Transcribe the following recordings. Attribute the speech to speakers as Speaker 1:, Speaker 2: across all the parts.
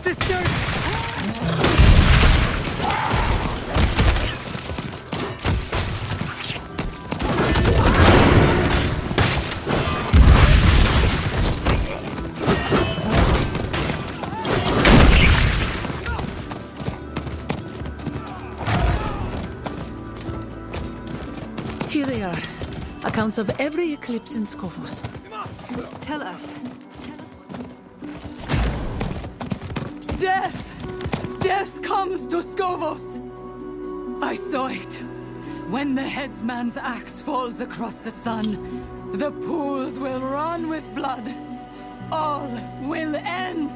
Speaker 1: sisters!
Speaker 2: Here they are. Accounts of every eclipse in Scopus.
Speaker 3: Tell us.
Speaker 2: Death! Death comes to Scovos! I saw it. When the headsman's axe falls across the sun, the pools will run with blood. All will end.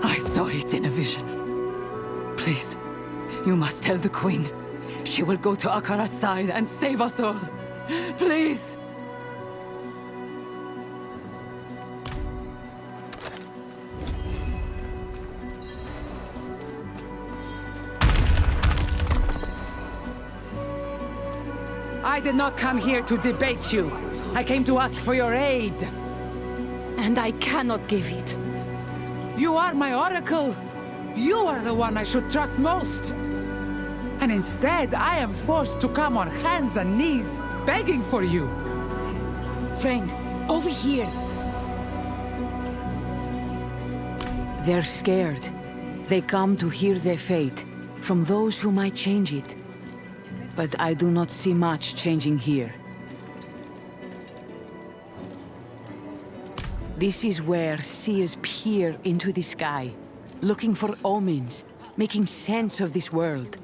Speaker 2: I saw it in a vision. Please, you must tell the Queen. She will go to Akarat's side and save us all. Please!
Speaker 1: I did not come here to debate you. I came to ask for your aid.
Speaker 2: And I cannot give it.
Speaker 1: You are my oracle. You are the one I should trust most. And instead, I am forced to come on hands and knees, begging for you.
Speaker 2: Friend, over here.
Speaker 4: They're scared. They come to hear their fate from those who might change it. But I do not see much changing here. This is where seers peer into the sky, looking for omens, making sense of this world.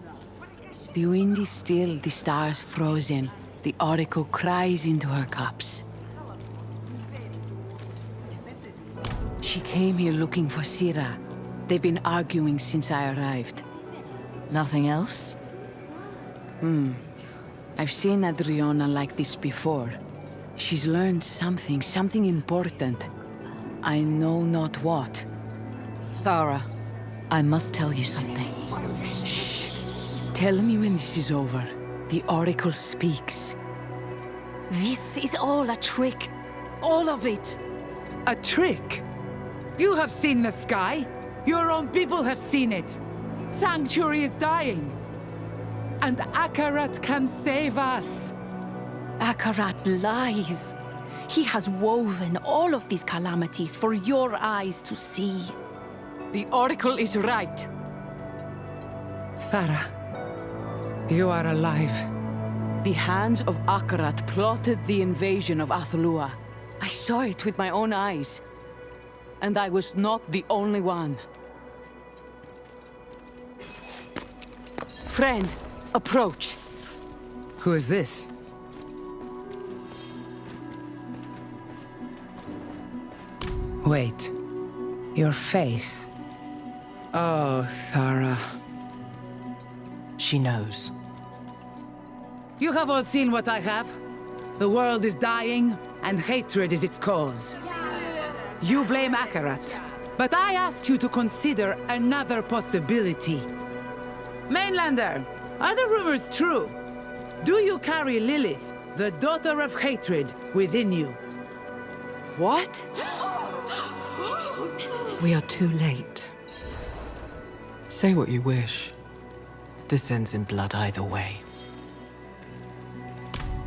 Speaker 4: The wind is still, the stars frozen. The oracle cries into her cups. She came here looking for Sira. They've been arguing since I arrived.
Speaker 2: Nothing else?
Speaker 4: I've seen Adriana like this before. She's learned something important. I know not what.
Speaker 2: Thara, I must tell you something.
Speaker 4: Shh! Tell me when this is over. The oracle speaks.
Speaker 2: This is all a trick. All of it.
Speaker 1: A trick? You have seen the sky. Your own people have seen it. Sanctuary is dying. And Akarat can save us.
Speaker 2: Akarat lies. He has woven all of these calamities for your eyes to see.
Speaker 4: The oracle is right.
Speaker 1: Thara, you are alive.
Speaker 4: The hands of Akarat plotted the invasion of Athalua. I saw it with my own eyes. And I was not the only one. Friend, approach.
Speaker 1: Who is this? Wait. Your face. Oh, Thara.
Speaker 5: She knows.
Speaker 1: You have all seen what I have. The world is dying, and hatred is its cause. You blame Akarat, but I ask you to consider another possibility. Mainlander, are the rumors true? Do you carry Lilith, the daughter of hatred, within you?
Speaker 4: What?
Speaker 5: We are too late. Say what you wish. This ends in blood either way.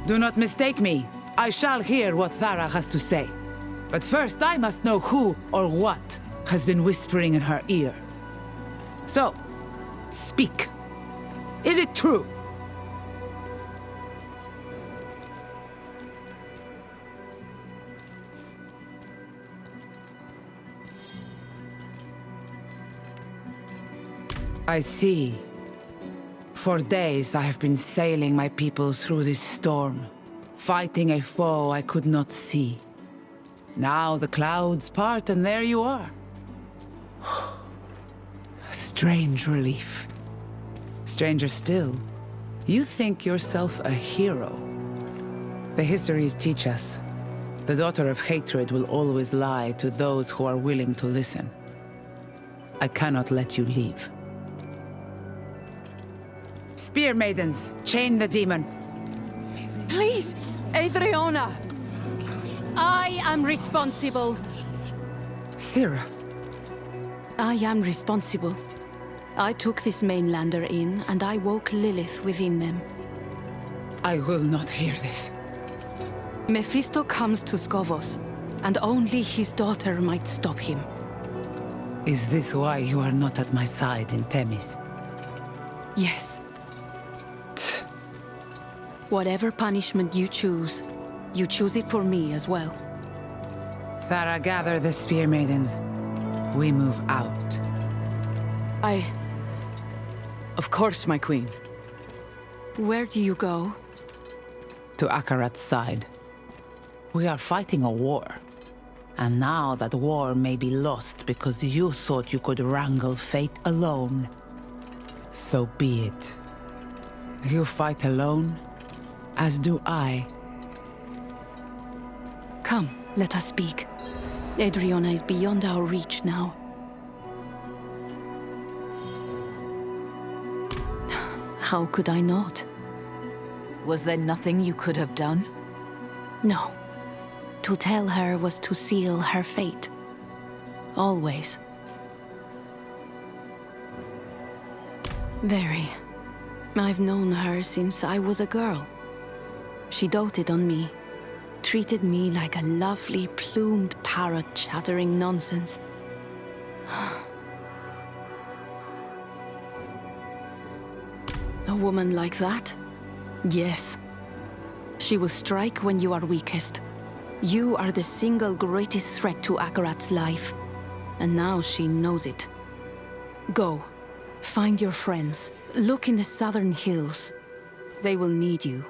Speaker 1: Do not mistake me. I shall hear what Thara has to say. But first I must know who or what has been whispering in her ear. So, speak. Is it true? I see. For days I have been sailing my people through this storm, fighting a foe I could not see. Now the clouds part and there you are. Strange relief. Stranger still, you think yourself a hero. The histories teach us, the daughter of hatred will always lie to those who are willing to listen. I cannot let you leave. Spear maidens, chain the demon.
Speaker 4: Please, Adriana!
Speaker 2: I am responsible.
Speaker 1: Sira,
Speaker 2: I am responsible. I took this mainlander in, and I woke Lilith within them.
Speaker 1: I will not hear this.
Speaker 2: Mephisto comes to Skovos, and only his daughter might stop him.
Speaker 1: Is this why you are not at my side in Themis?
Speaker 2: Yes. Whatever punishment you choose it for me as well.
Speaker 1: Thara, gather the Spear Maidens. We move out.
Speaker 4: Of course, my queen.
Speaker 2: Where do you go?
Speaker 1: To Akarat's side. We are fighting a war. And now that war may be lost because you thought you could wrangle fate alone. So be it. You fight alone, as do I.
Speaker 2: Come, let us speak. Adriana is beyond our reach now. How could I not?
Speaker 3: Was there nothing you could have done?
Speaker 2: No. To tell her was to seal her fate. Always. Very. I've known her since I was a girl. She doted on me. Treated me like a lovely, plumed parrot chattering nonsense. A woman like that? Yes. She will strike when you are weakest. You are the single greatest threat to Akarat's life. And now she knows it. Go. Find your friends. Look in the southern hills. They will need you.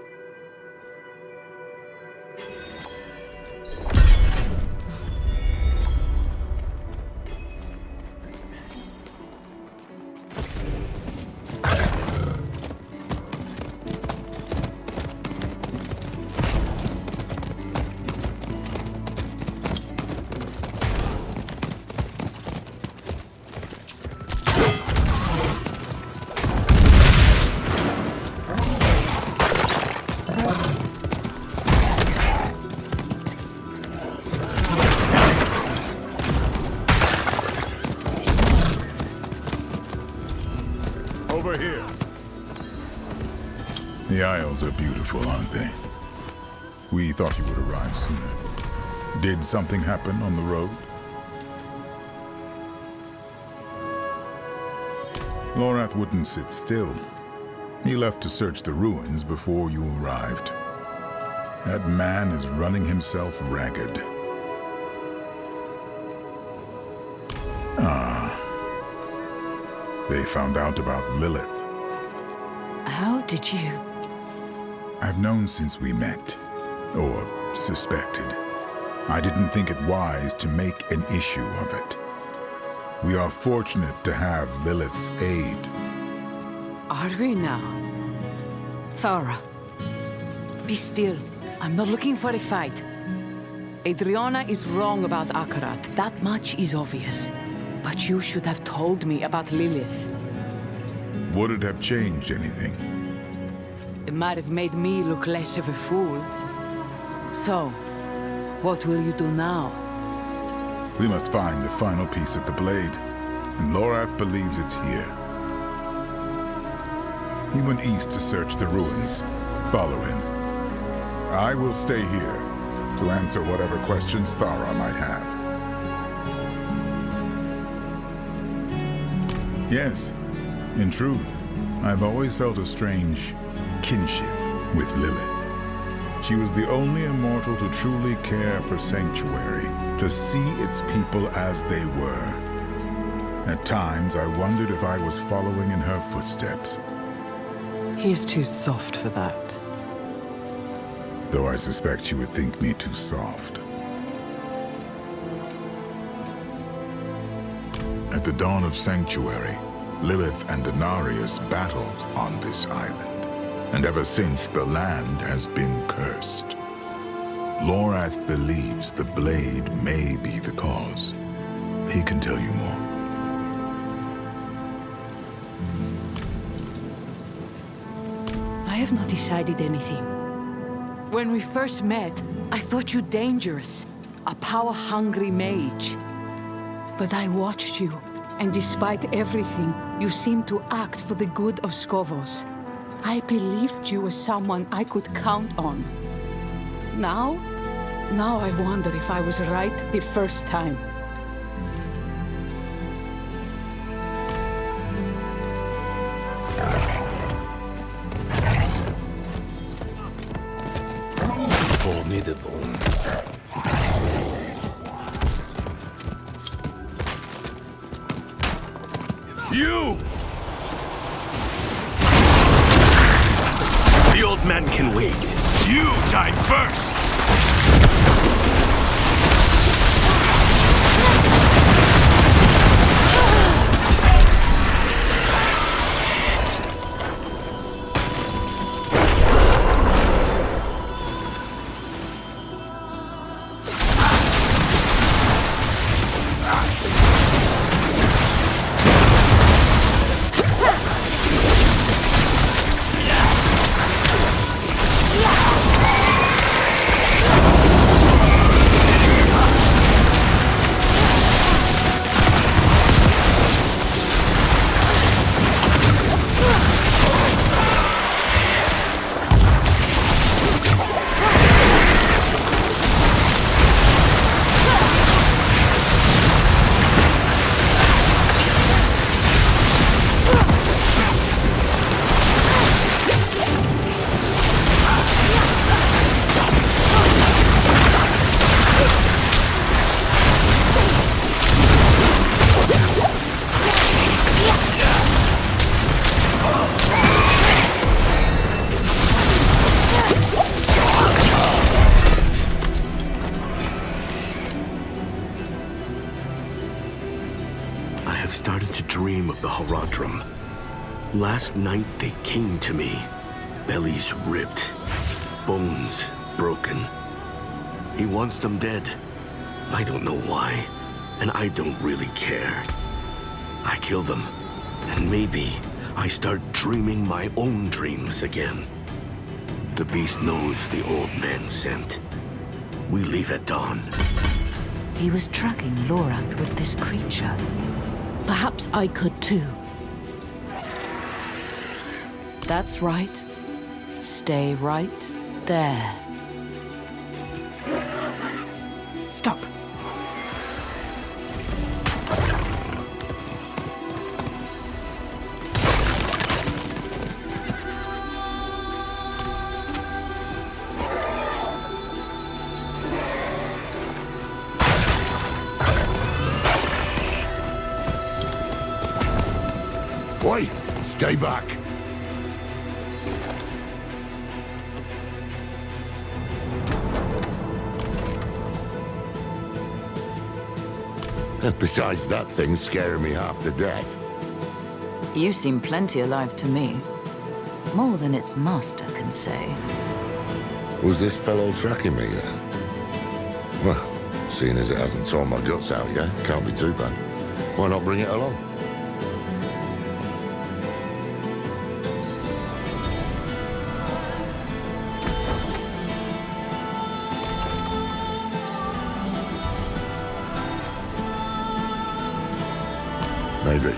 Speaker 6: Over here. The Isles are beautiful, aren't they? We thought you would arrive sooner. Did something happen on the road? Lorath wouldn't sit still. He left to search the ruins before you arrived. That man is running himself ragged. They found out about Lilith.
Speaker 3: How did you?
Speaker 6: I've known since we met, or suspected. I didn't think it wise to make an issue of it. We are fortunate to have Lilith's aid.
Speaker 4: Are we now? Thara, be still. I'm not looking for a fight. Adriana is wrong about Akarat. That much is obvious. But you should have told me about Lilith.
Speaker 6: Would it have changed anything?
Speaker 4: It might have made me look less of a fool. So, what will you do now?
Speaker 6: We must find the final piece of the blade, and Lorath believes it's here. He went east to search the ruins. Follow him. I will stay here to answer whatever questions Thara might have. Yes, in truth, I've always felt a strange kinship with Lilith. She was the only immortal to truly care for Sanctuary, to see its people as they were. At times, I wondered if I was following in her footsteps.
Speaker 5: He's too soft for that.
Speaker 6: Though I suspect you would think me too soft. At the dawn of Sanctuary, Lilith and Denarius battled on this island, and ever since the land has been cursed. Lorath believes the blade may be the cause. He can tell you more.
Speaker 4: I have not decided anything. When we first met, I thought you dangerous. A power-hungry mage. But I watched you, and despite everything, you seemed to act for the good of Skovos. I believed you as someone I could count on. Now I wonder if I was right the first time.
Speaker 7: Formidable. You! The old man can wait. You die first! Last night they came to me, bellies ripped, bones broken. He wants them dead. I don't know why, and I don't really care. I kill them, and maybe I start dreaming my own dreams again. The beast knows the old man sent. We leave at dawn.
Speaker 3: He was tracking Lorath with this creature. Perhaps I could too. That's right. Stay right there.
Speaker 4: Stop.
Speaker 8: Wait! Stay back! Besides that thing scaring me half to death.
Speaker 3: You seem plenty alive to me. More than its master can say.
Speaker 8: Was this fellow tracking me then? Well, seeing as it hasn't torn my guts out yet, can't be too bad. Why not bring it along? Maybe.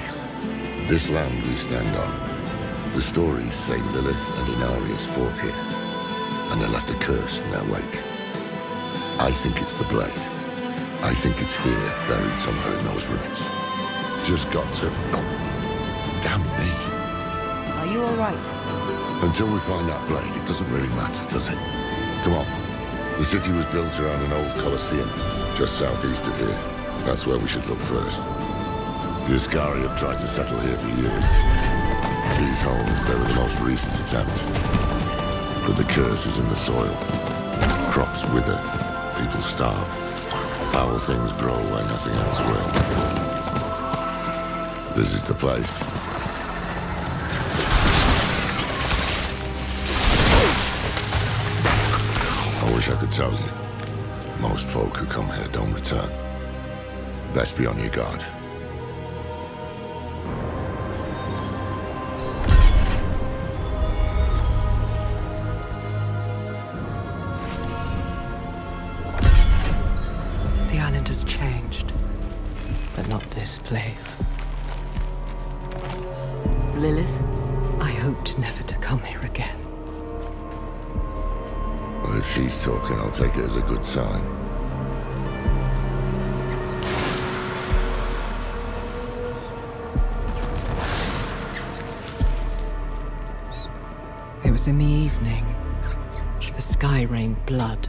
Speaker 8: This land we stand on. The stories say Lilith and Inarius fought here, and they left a curse in their wake. I think it's the blade. I think it's here, buried somewhere in those ruins. Just got to... Oh, damn me.
Speaker 3: Are you all right?
Speaker 8: Until we find that blade, it doesn't really matter, does it? Come on. The city was built around an old Colosseum, just southeast of here. That's where we should look first. The Ascari have tried to settle here for years. These homes, they were the most recent attempt. But the curse is in the soil. Crops wither, people starve. Foul things grow where nothing else will. This is the place. I wish I could tell you. Most folk who come here don't return. Best be on your guard.
Speaker 5: changed, but not this place.
Speaker 3: Lilith?
Speaker 5: I hoped never to come here again.
Speaker 8: Well, if she's talking, I'll take it as a good sign.
Speaker 5: It was in the evening. The sky rained blood.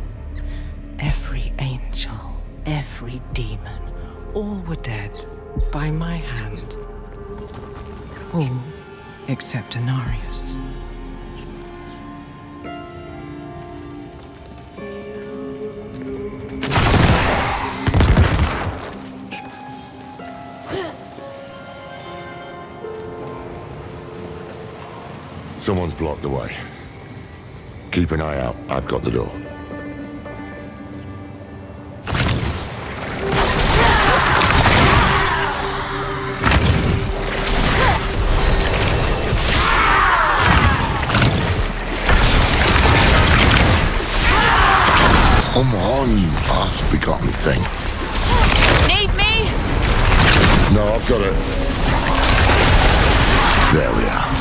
Speaker 5: Every angel, every demon, all were dead by my hand. All except Inarius.
Speaker 8: Someone's blocked the way. Keep an eye out. I've got the door. Come on, you half-begotten thing.
Speaker 3: Need me?
Speaker 8: No, I've got it. There we are.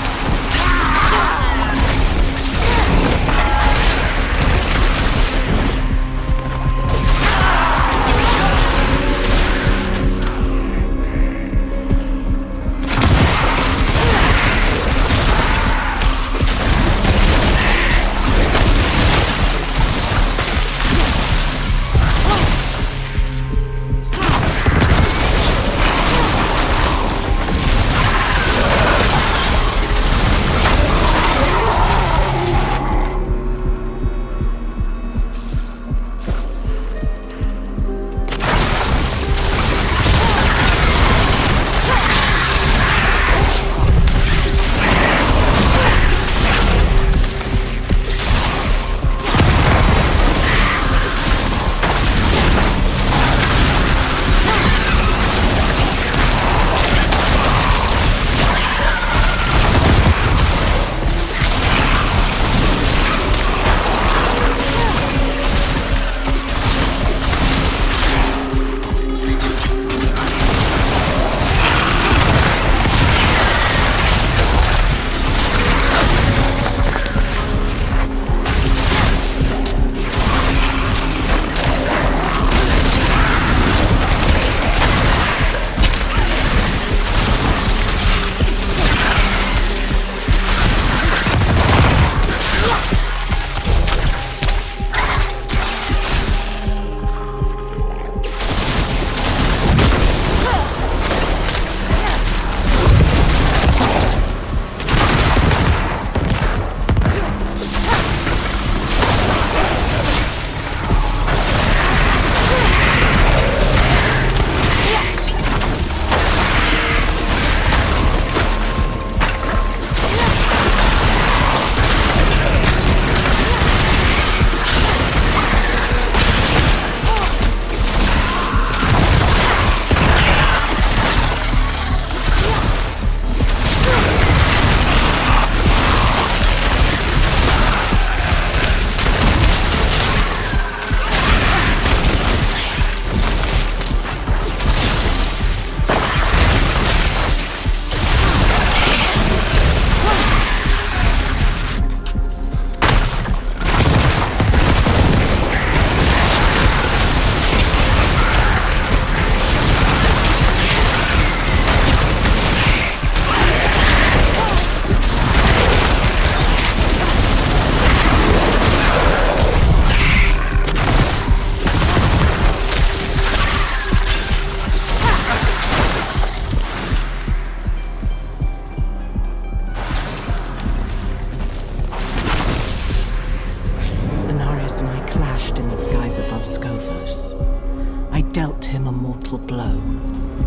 Speaker 5: dealt him a mortal blow,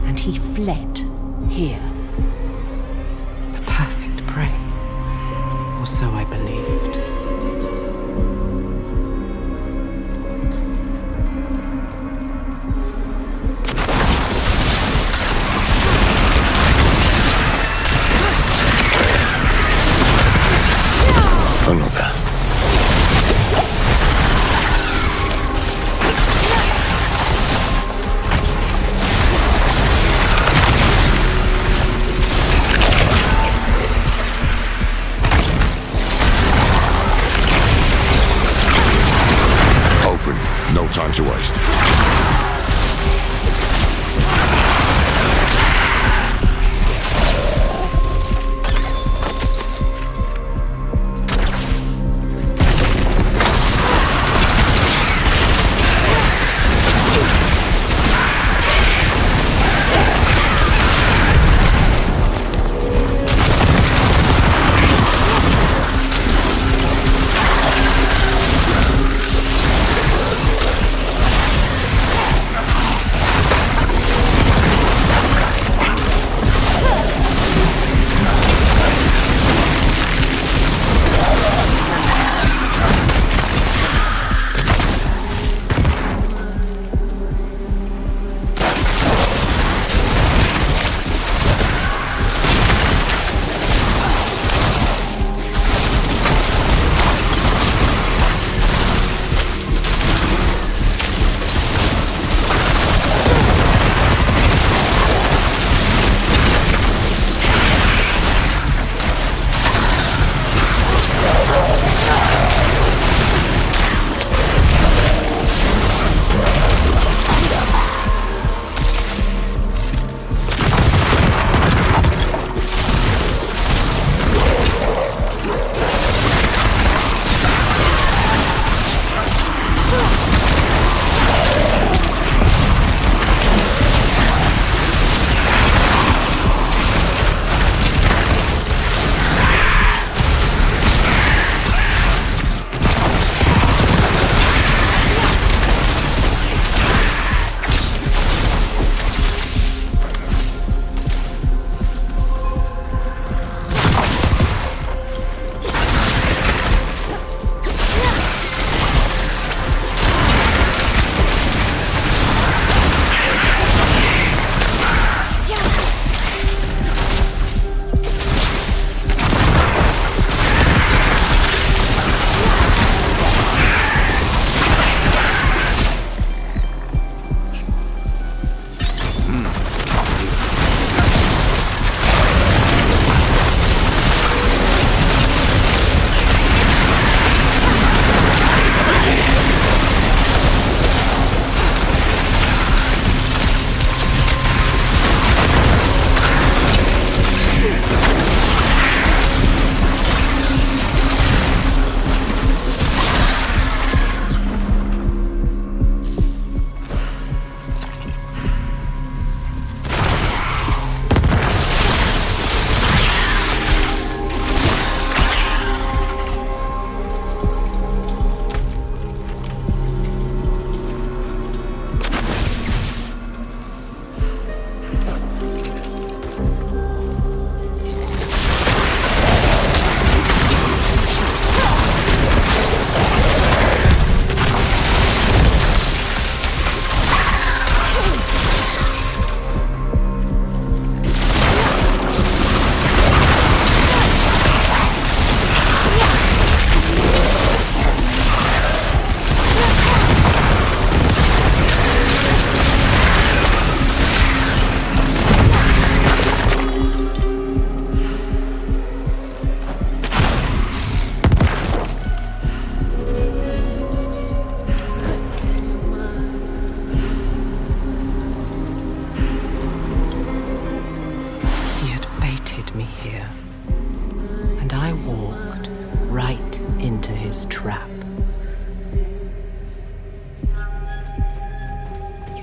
Speaker 5: and he fled here. The perfect prey, or so I believed.
Speaker 8: Another.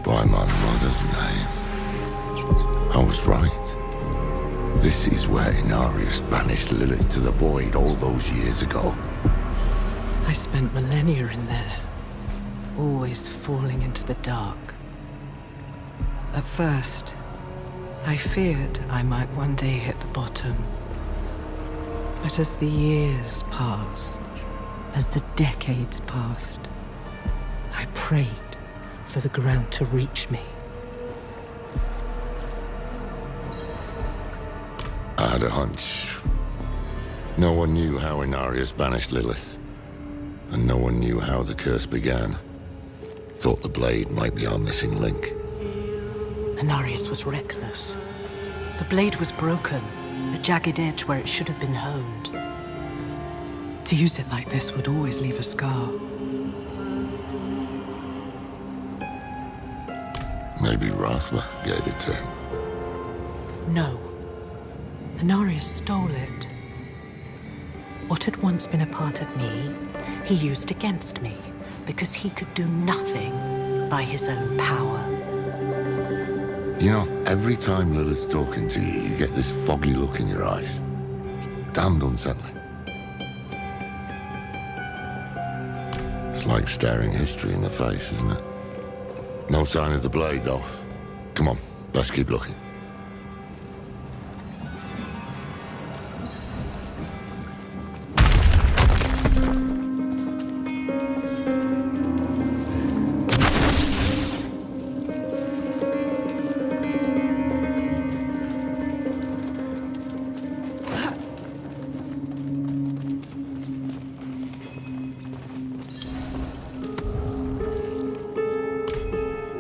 Speaker 8: By my mother's name. I was right. This is where Inarius banished Lilith to the void all those years ago.
Speaker 5: I spent millennia in there, always falling into the dark. At first, I feared I might one day hit the bottom. But as the years passed, as the decades passed, I prayed for the ground to reach me.
Speaker 8: I had a hunch. No one knew how Inarius banished Lilith, and no one knew how the curse began. Thought the blade might be our missing link.
Speaker 5: Inarius was reckless. The blade was broken, a jagged edge where it should have been honed. To use it like this would always leave a scar.
Speaker 8: Maybe Rathma gave it to him.
Speaker 5: No. Inarius stole it. What had once been a part of me, he used against me, because he could do nothing by his own power.
Speaker 8: You know, every time Lilith's talking to you, you get this foggy look in your eyes. It's damned unsettling. It's like staring history in the face, isn't it? No sign of the blade, though. Come on, let's keep looking.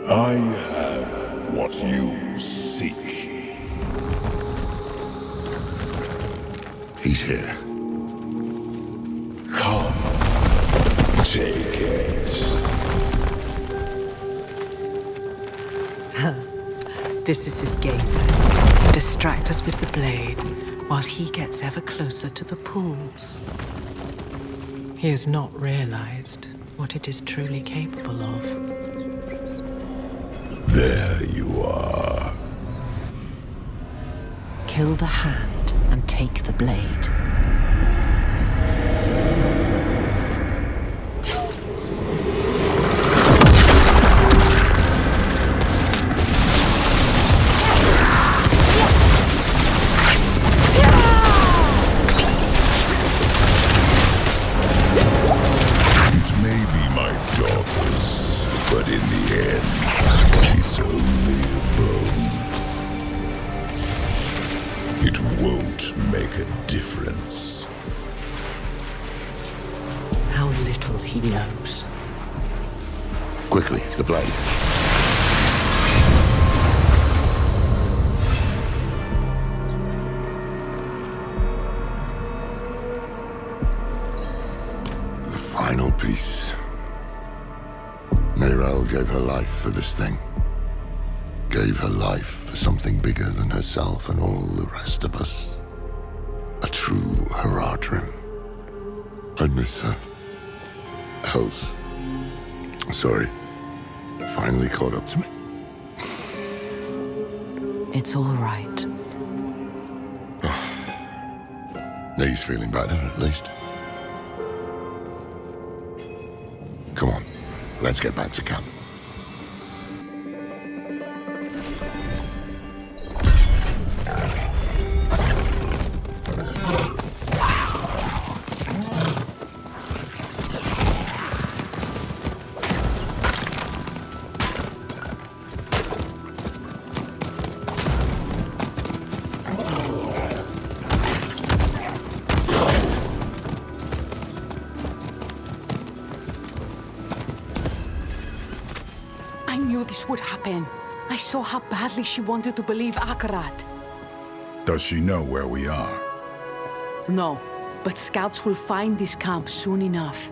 Speaker 6: I have what you seek.
Speaker 8: He's here.
Speaker 6: Come, take it.
Speaker 5: This is his game then. Distract us with the blade, while he gets ever closer to the pools. He has not realized what it is truly capable of.
Speaker 6: There you are.
Speaker 5: Kill the hand and take the blade.
Speaker 6: It may be my daughters, but in the end, it's only a bone. It won't make a difference.
Speaker 5: How little he knows.
Speaker 8: Quickly, the blade. gave her life for this thing. Gave her life for something bigger than herself and all the rest of us. A true Haradrim. I miss her. Else. Sorry. Finally caught up to me.
Speaker 3: It's all right.
Speaker 8: He's feeling better, at least. Come on, let's get back to camp.
Speaker 4: I knew this would happen. I saw how badly she wanted to believe Akarat.
Speaker 6: Does she know where we are?
Speaker 4: No, but scouts will find this camp soon enough.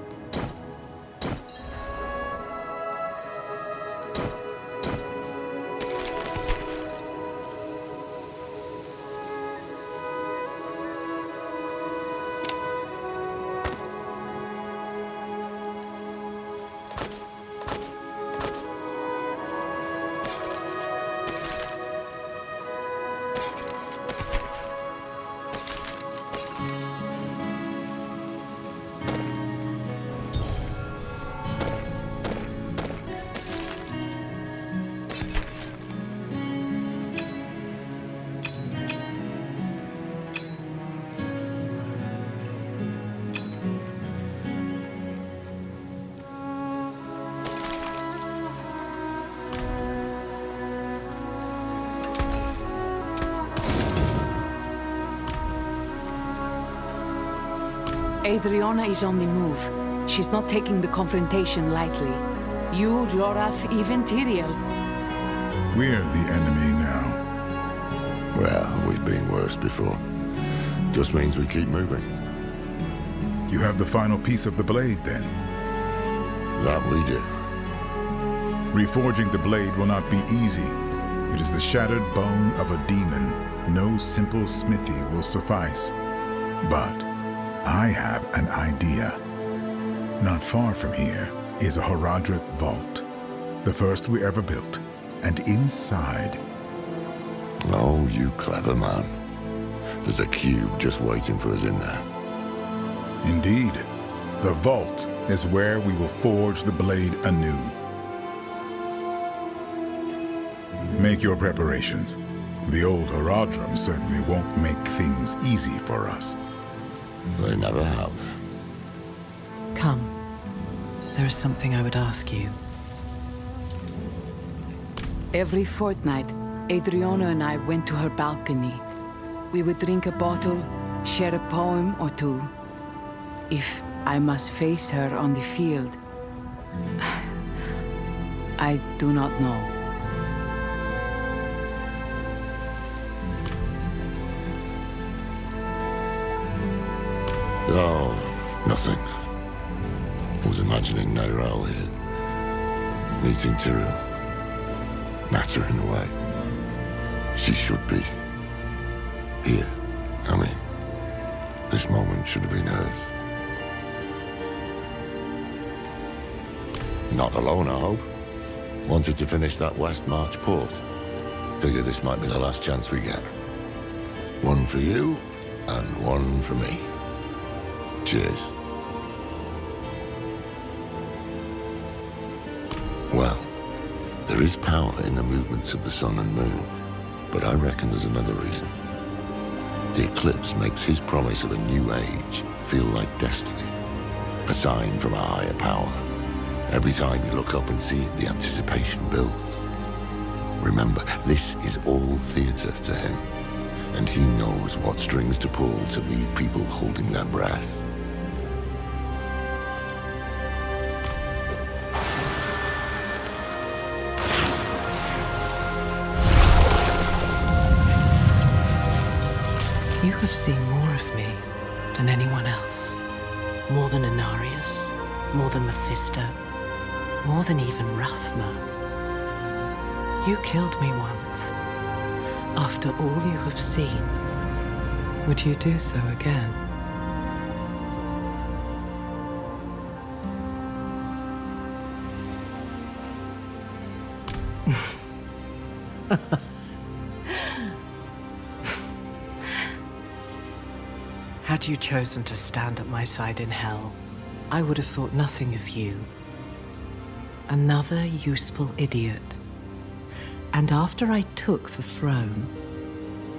Speaker 4: Adriana is on the move. She's not taking the confrontation lightly. You, Lorath, even Tyrael.
Speaker 6: We're the enemy now.
Speaker 8: Well, we've been worse before. Just means we keep moving.
Speaker 6: You have the final piece of the blade, then?
Speaker 8: That we do.
Speaker 6: Reforging the blade will not be easy. It is the shattered bone of a demon. No simple smithy will suffice. But I have an idea. Not far from here is a Haradrim vault. The first we ever built. And inside...
Speaker 8: Oh, you clever man. There's a cube just waiting for us in there.
Speaker 6: Indeed. The vault is where we will forge the blade anew. Make your preparations. The old Haradrim certainly won't make things easy for us.
Speaker 8: They never have.
Speaker 5: Come. There is something I would ask you.
Speaker 4: Every fortnight, Adriana and I went to her balcony. We would drink a bottle, share a poem or two. If I must face her on the field, I do not know.
Speaker 8: Oh, nothing. I was imagining Nairal here. Meeting Tyrael. Nattering away. She should be here. I mean, this moment should have been hers. Not alone, I hope. Wanted to finish that West March port. Figure this might be the last chance we get. One for you, and one for me. Cheers. Well, there is power in the movements of the sun and moon, but I reckon there's another reason. The eclipse makes his promise of a new age feel like destiny, a sign from a higher power. Every time you look up and see it, the anticipation builds. Remember, this is all theater to him, and he knows what strings to pull to leave people holding their breath.
Speaker 5: You have seen more of me than anyone else. More than Inarius, more than Mephisto. More than even Rathma. You killed me once. After all you have seen, would you do so again? Had you chosen to stand at my side in hell, I would have thought nothing of you. Another useful idiot. And after I took the throne,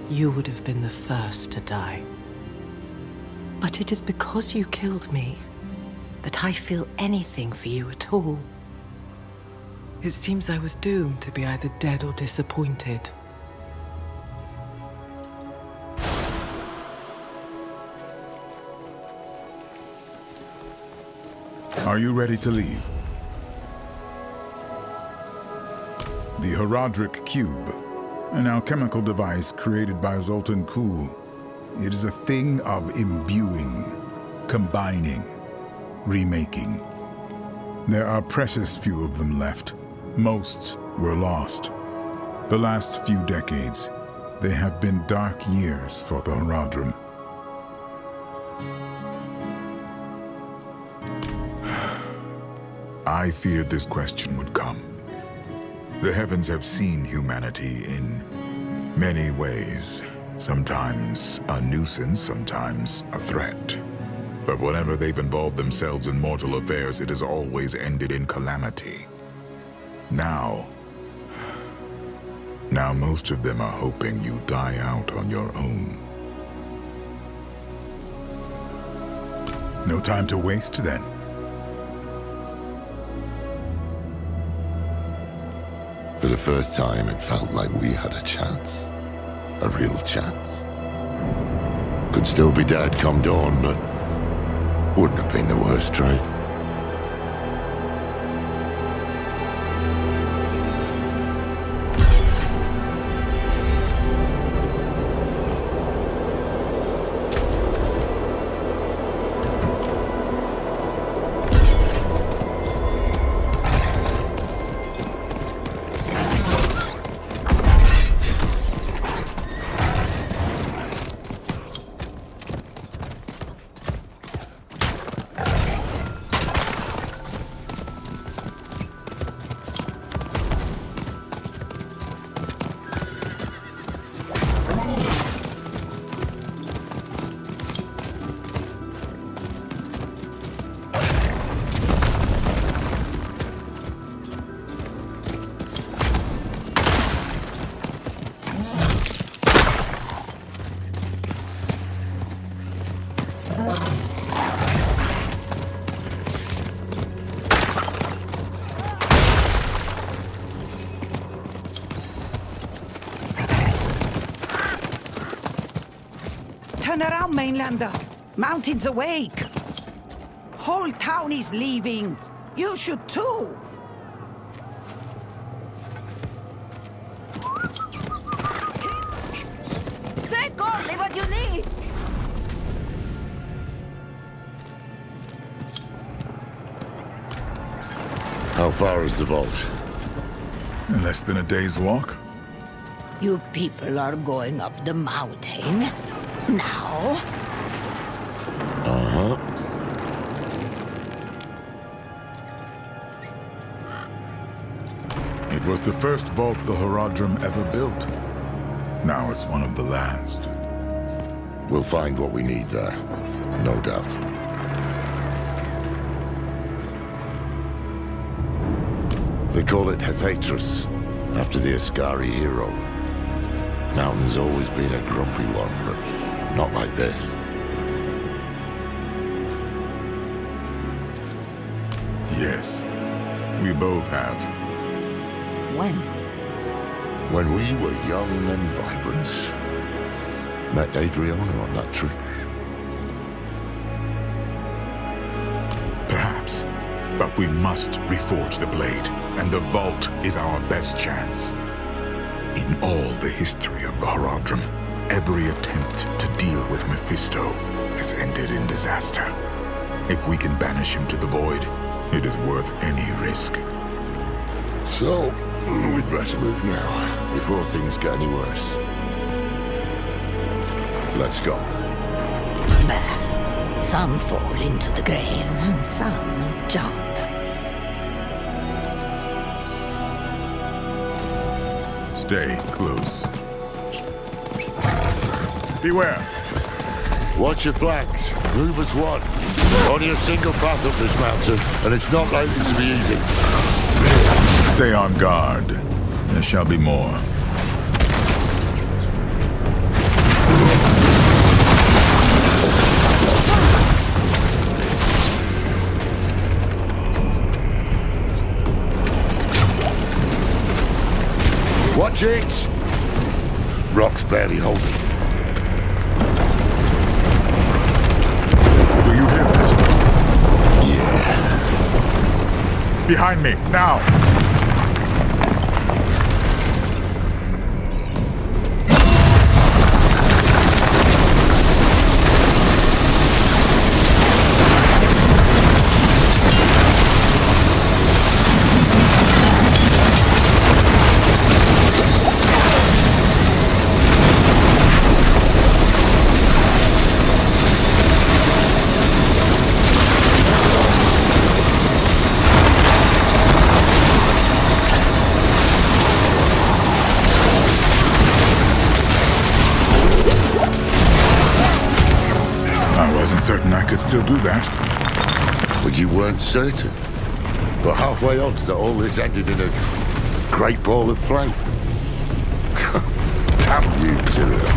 Speaker 5: you would have been the first to die. But it is because you killed me that I feel anything for you at all. It seems I was doomed to be either dead or disappointed.
Speaker 6: Are you ready to leave? The Horadric Cube, an alchemical device created by Zoltan Kuhl. It is a thing of imbuing, combining, remaking. There are precious few of them left. Most were lost. The last few decades, they have been dark years for the Horadrim. I feared this question would come. The heavens have seen humanity in many ways. Sometimes a nuisance, sometimes a threat. But whenever they've involved themselves in mortal affairs, it has always ended in calamity. Now most of them are hoping you die out on your own. No time to waste, then.
Speaker 8: For the first time, it felt like we had a chance. A real chance. Could still be dead come dawn, but wouldn't have been the worst trade.
Speaker 9: Turn around, Mainlander. Mountain's awake. Whole town is leaving. You should too.
Speaker 2: Take only what you need!
Speaker 8: How far is the vault?
Speaker 6: Less than a day's walk?
Speaker 9: You people are going up the mountain? Now?
Speaker 8: Uh-huh.
Speaker 6: It was the first vault the Horadrim ever built. Now it's one of the last.
Speaker 8: We'll find what we need there. No doubt. They call it Hephaetrus, after the Ascari hero. Mountain's always been a grumpy one, but not like this.
Speaker 6: Yes, we both have.
Speaker 3: When?
Speaker 8: When we were young and vibrant. Met Adriana on that trip.
Speaker 6: Perhaps. But we must reforge the blade, and the vault is our best chance. In all the history of the Horadrim, every attempt to deal with Mephisto has ended in disaster. If we can banish him to the void, it is worth any risk.
Speaker 8: So, we'd best move now, before things get any worse. Let's go.
Speaker 10: Some fall into the grave, and some jump.
Speaker 6: Stay close. Beware.
Speaker 8: Watch your flanks. Move as one. Only a single path up this mountain, and it's not likely to be easy.
Speaker 6: Stay on guard. There shall be more.
Speaker 8: Watch it! Rock's barely holding.
Speaker 6: Do you hear that?
Speaker 8: Yeah.
Speaker 6: Behind me, now! Certain I could still do that.
Speaker 8: But you weren't certain. But halfway odds that all this ended in a great ball of flame. Damn you, Tyrion.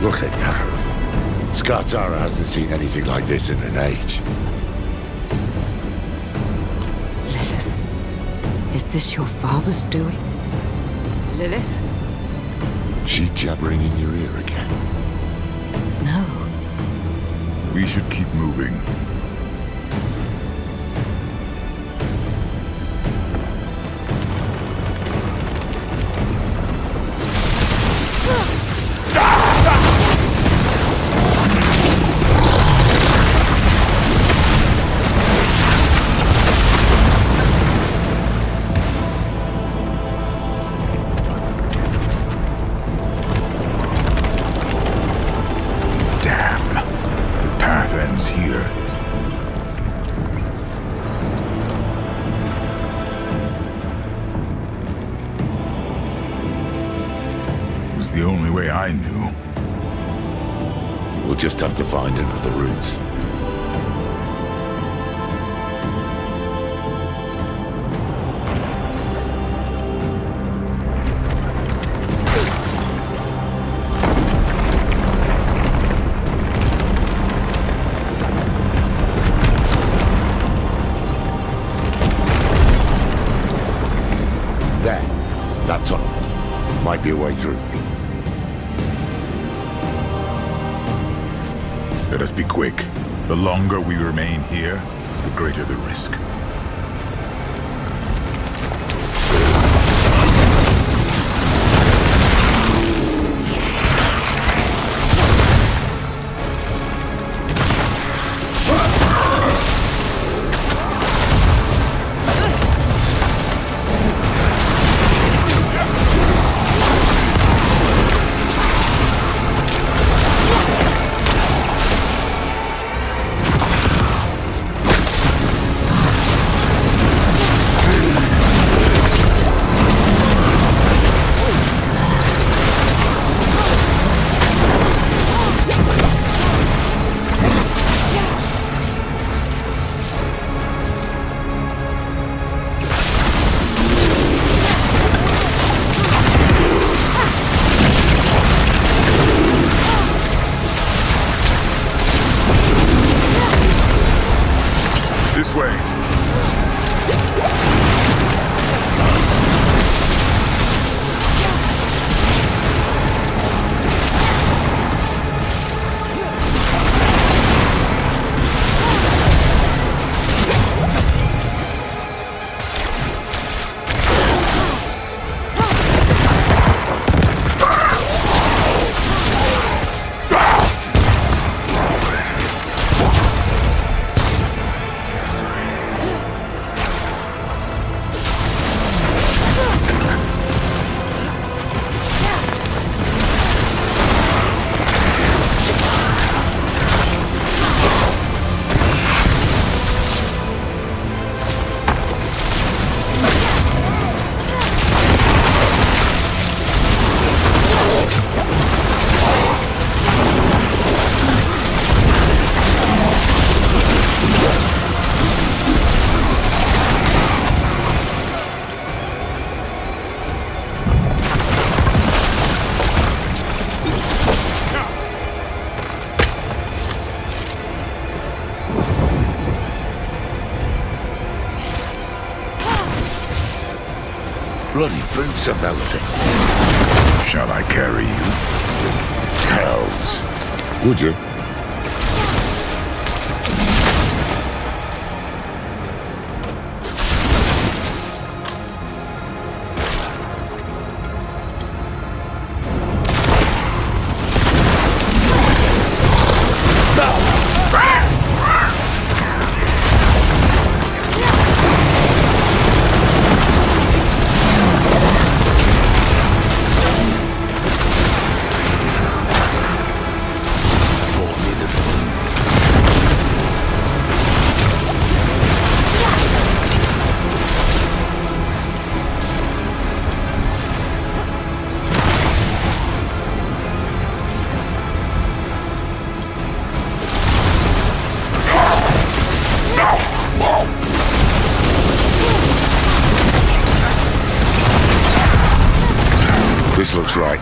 Speaker 8: Look at that. Skartara hasn't seen anything like this in an age.
Speaker 3: Lilith, is this your father's doing? Lilith?
Speaker 8: She jabbering in your ear again?
Speaker 3: No.
Speaker 6: We should keep moving. the only way I knew.
Speaker 8: We'll just have to find another route. There. That tunnel. Might be a way through.
Speaker 6: Let us be quick. The longer we remain here, the greater the risk. This way.
Speaker 8: Bloody boots are melting.
Speaker 6: Shall I carry you?
Speaker 8: Hells. Would you? This looks right.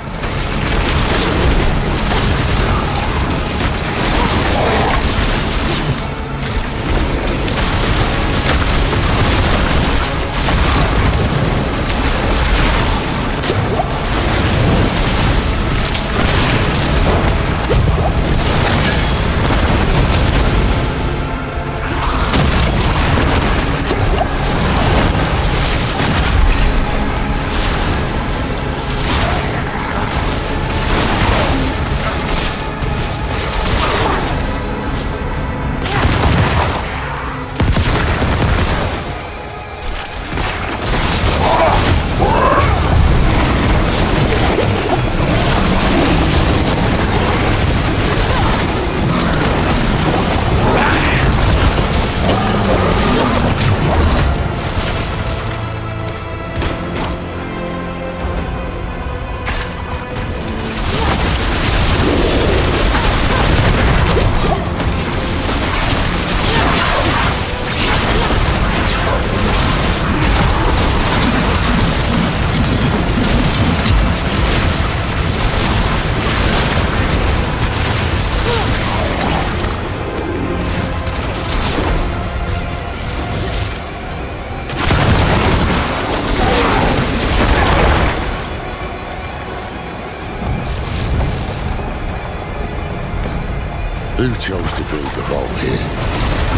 Speaker 8: Who chose to build the vault here?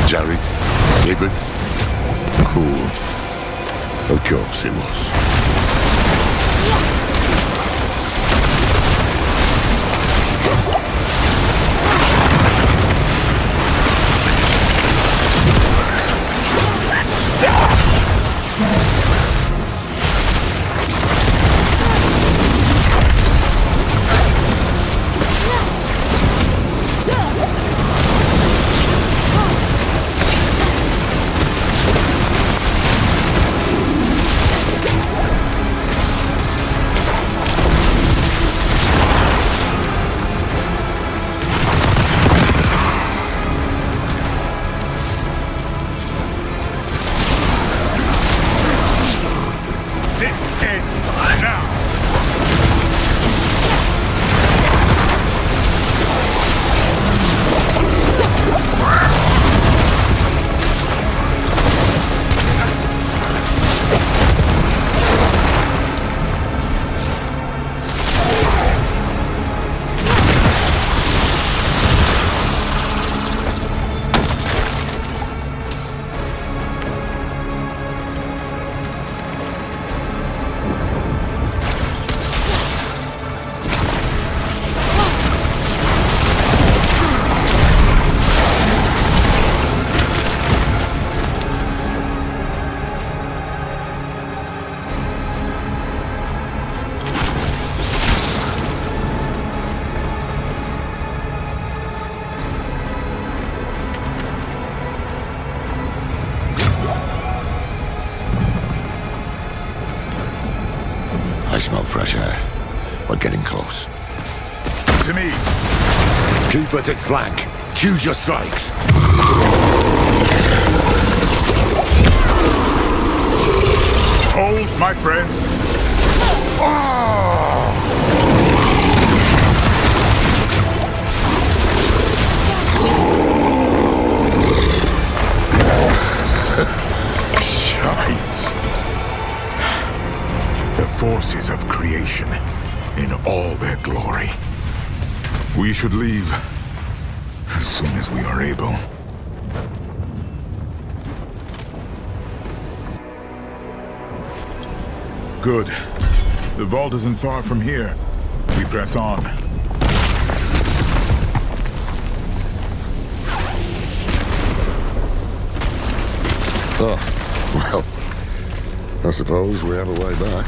Speaker 8: Jared? Ibn? Cool. Of course it was. I smell fresh air. We're getting close.
Speaker 6: To me.
Speaker 8: Keep at its flank. Choose your strikes.
Speaker 6: Hold, my friends. Shite. The forces of creation in all their glory. We should leave as soon as we are able. Good. The vault isn't far from here. We press on.
Speaker 8: Oh, well, I suppose we have a way back.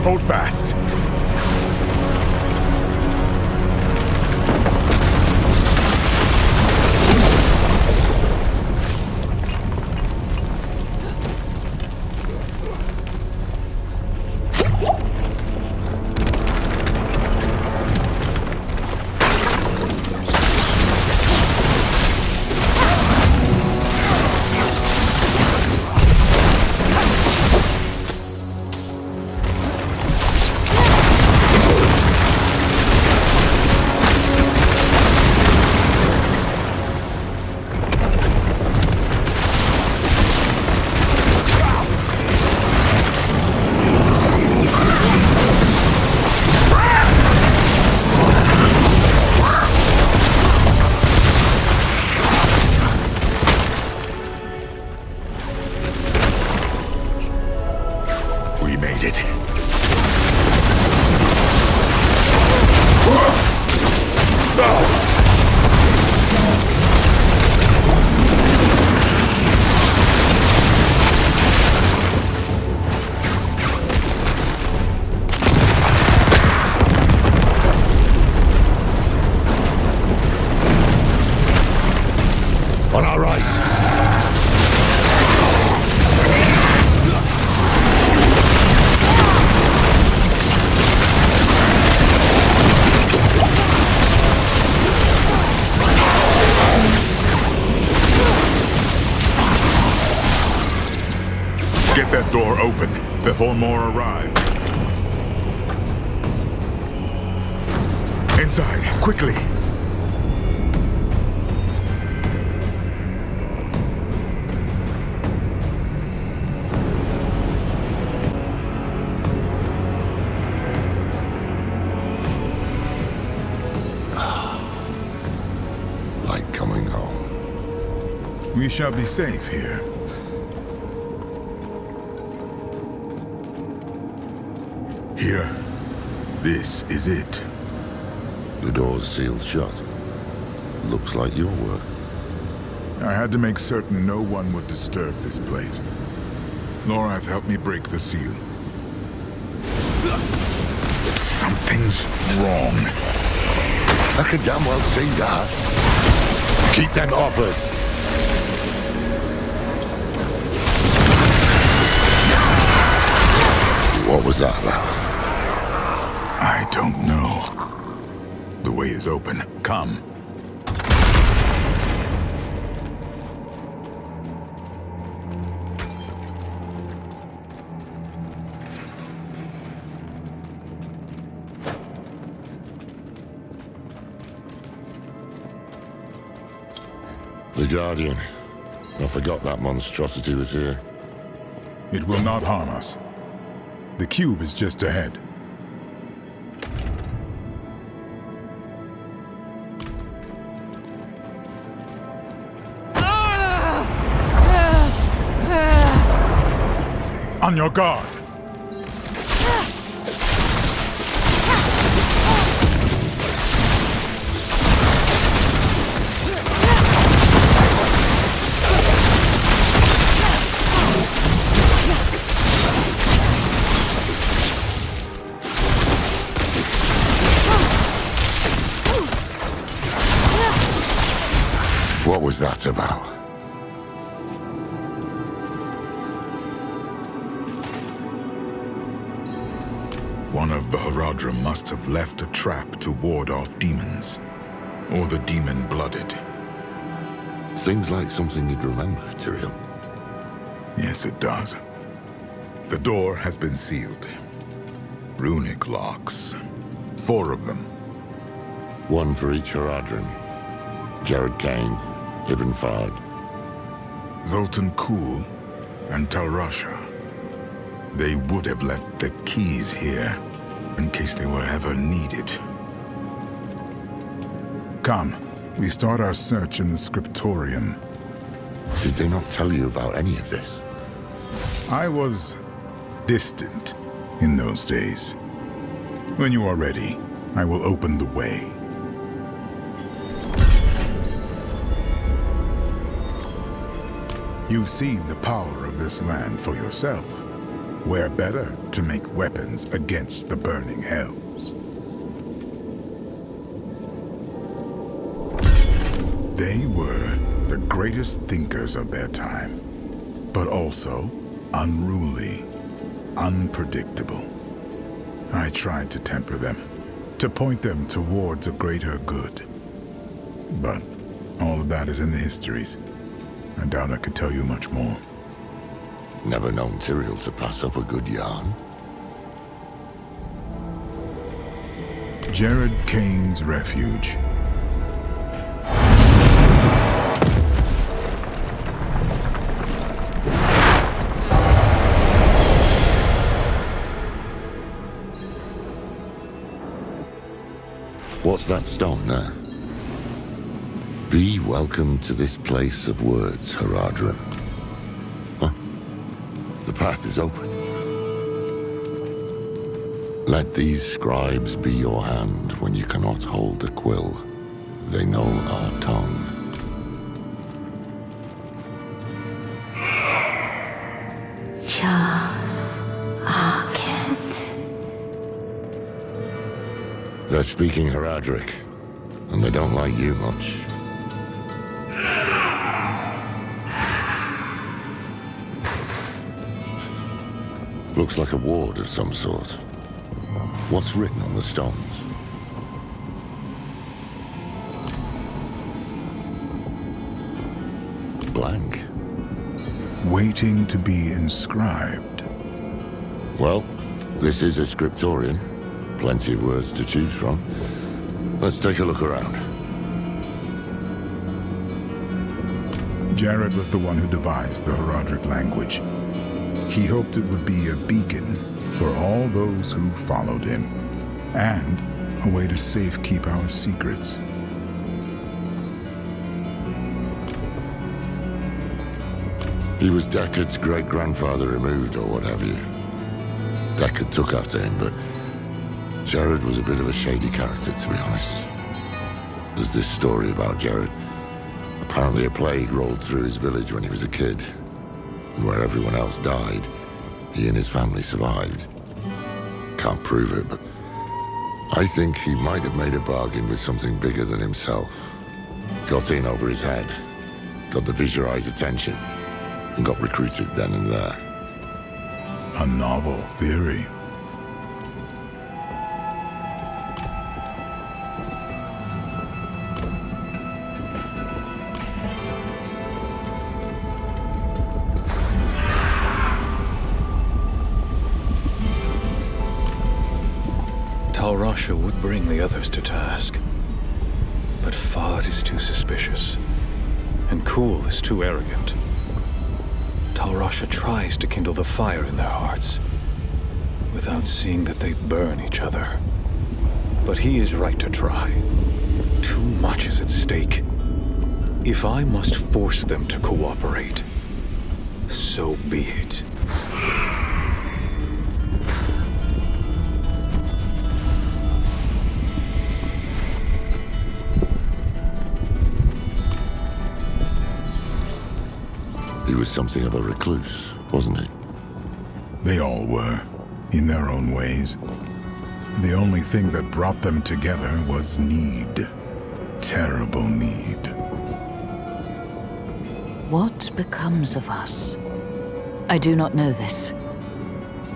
Speaker 6: Hold fast. We made it.
Speaker 8: On our right.
Speaker 6: Get that door open before more arrive. Inside, quickly.
Speaker 8: Like coming home.
Speaker 6: We shall be safe here. Here. This is it.
Speaker 8: The door's sealed shut. Looks like your work.
Speaker 6: I had to make certain no one would disturb this place. Lorath helped me break the seal. Something's wrong.
Speaker 8: I can damn well see that. Keep them off us. What was that about?
Speaker 6: I don't know. The way is open. Come.
Speaker 8: The Guardian. I forgot that monstrosity was here.
Speaker 6: It will not harm us. The cube is just ahead. On your guard!
Speaker 8: What was that about?
Speaker 6: One of the Haradrim must have left a trap to ward off demons. Or the demon-blooded.
Speaker 8: Seems like something you'd remember, Tyrael.
Speaker 6: Yes, it does. The door has been sealed. Runic locks. 4 of them.
Speaker 8: One for each Haradrim. Jared Kane, Ibn Fard.
Speaker 6: Zoltan Kuhl and Talrasha. They would have left the keys here, in case they were ever needed. Come, we start our search in the scriptorium.
Speaker 8: Did they not tell you about any of this?
Speaker 6: I was distant in those days. When you are ready, I will open the way. You've seen the power of this land for yourself. Where better to make weapons against the burning hells? They were the greatest thinkers of their time, but also unruly, unpredictable. I tried to temper them, to point them towards a greater good. But all of that is in the histories. I doubt I could tell you much more.
Speaker 8: Never known Tyrael to pass off a good yarn.
Speaker 6: Jared Kane's refuge.
Speaker 8: What's that stone there? Be welcome to this place of words, Haradrim. Huh? The path is open. Let these scribes be your hand when you cannot hold the quill. They know our tongue.
Speaker 10: Jas Arket.
Speaker 8: They're speaking Heradric, and they don't like you much. Looks like a ward of some sort. What's written on the stones? Blank.
Speaker 6: Waiting to be inscribed.
Speaker 8: Well, this is a scriptorium. Plenty of words to choose from. Let's take a look around.
Speaker 6: Jared was the one who devised the Heradric language. He hoped it would be a beacon for all those who followed him, and a way to safekeep our secrets.
Speaker 8: He was Deckard's great-grandfather removed, or what have you. Deckard took after him, but Jared was a bit of a shady character, to be honest. There's this story about Jared. Apparently a plague rolled through his village when he was a kid, and where everyone else died, he and his family survived. Can't prove it, but I think he might have made a bargain with something bigger than himself. Got in over his head, got the Viserais' attention, and got recruited then and there.
Speaker 6: A novel theory.
Speaker 11: Tal Rasha would bring the others to task. But Fard is too suspicious, and Kuhl is too arrogant. Tal Rasha tries to kindle the fire in their hearts, without seeing that they burn each other. But he is right to try. Too much is at stake. If I must force them to cooperate, so be it.
Speaker 8: He was something of a recluse, wasn't he?
Speaker 6: They all were, in their own ways. The only thing that brought them together was need. Terrible need.
Speaker 3: What becomes of us? I do not know this.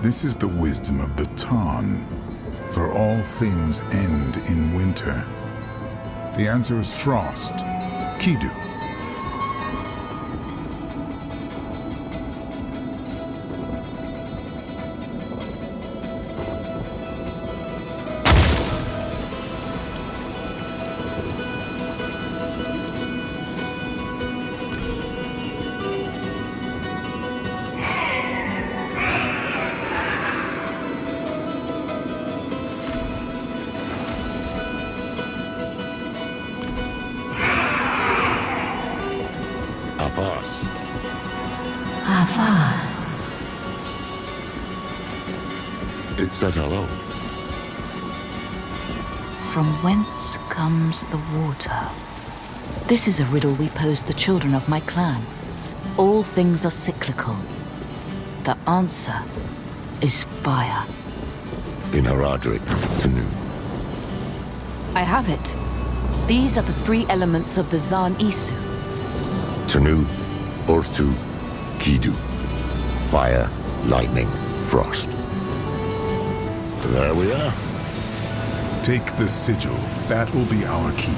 Speaker 6: This is the wisdom of the Tarn. For all things end in winter. The answer is frost. Kidu.
Speaker 10: Avas.
Speaker 8: It said hello.
Speaker 3: From whence comes the water? This is a riddle we posed the children of my clan. All things are cyclical. The answer is fire.
Speaker 8: In Heradric, Tanu.
Speaker 3: I have it. These are the three elements of the Zan Isu.
Speaker 8: Tanu, Orthu, Kidu. Fire, lightning, frost. There we are.
Speaker 6: Take the sigil. That will be our key.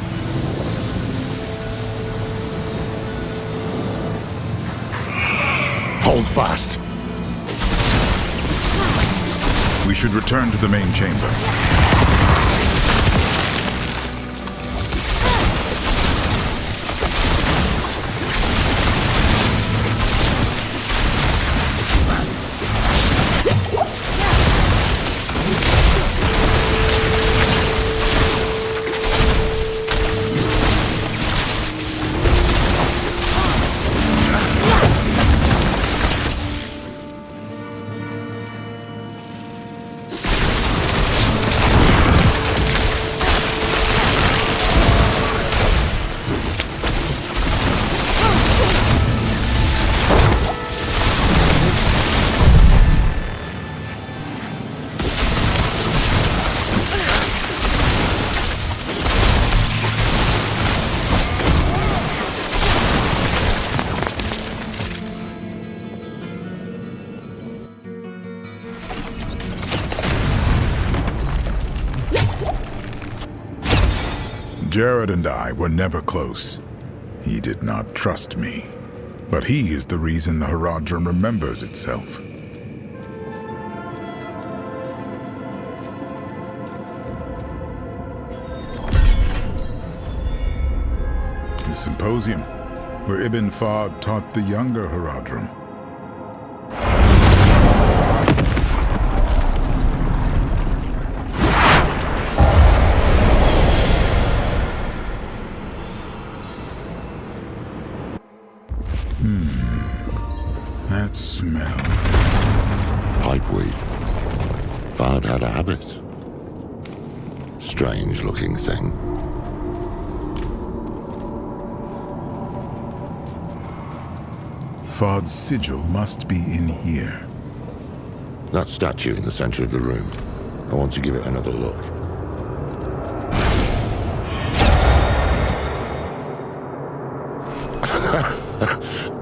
Speaker 8: Hold fast.
Speaker 6: We should return to the main chamber. Jared and I were never close. He did not trust me. But he is the reason the Haradrim remembers itself. The symposium, where Ibn Fahd taught the younger Haradrim. That smell.
Speaker 8: Pipeweed. Fahd had a habit. Strange-looking thing.
Speaker 6: Fahd's sigil must be in here.
Speaker 8: That statue in the center of the room. I want to give it another look.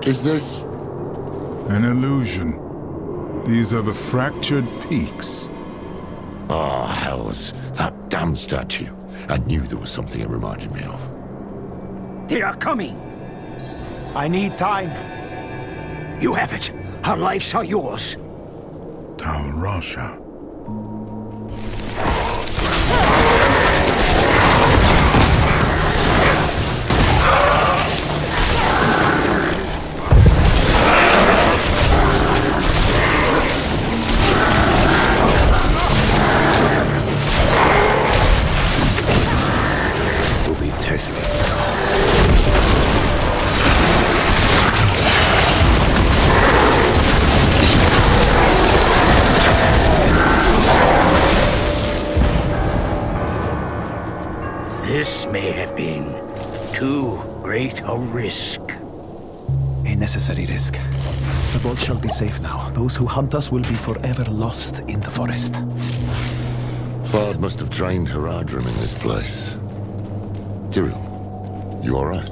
Speaker 8: Is this...
Speaker 6: An illusion. These are the fractured peaks.
Speaker 8: Oh, hells. That damn statue. I knew there was something it reminded me of.
Speaker 7: They are coming!
Speaker 12: I need time.
Speaker 7: You have it. Our lives are yours.
Speaker 6: Tal Rasha.
Speaker 7: Will be tested. This may have been too great a risk.
Speaker 12: A necessary risk. The vault shall be safe now. Those who hunt us will be forever lost in the forest.
Speaker 8: Fahd must have trained Haradrim in this place. Tyrell, you alright?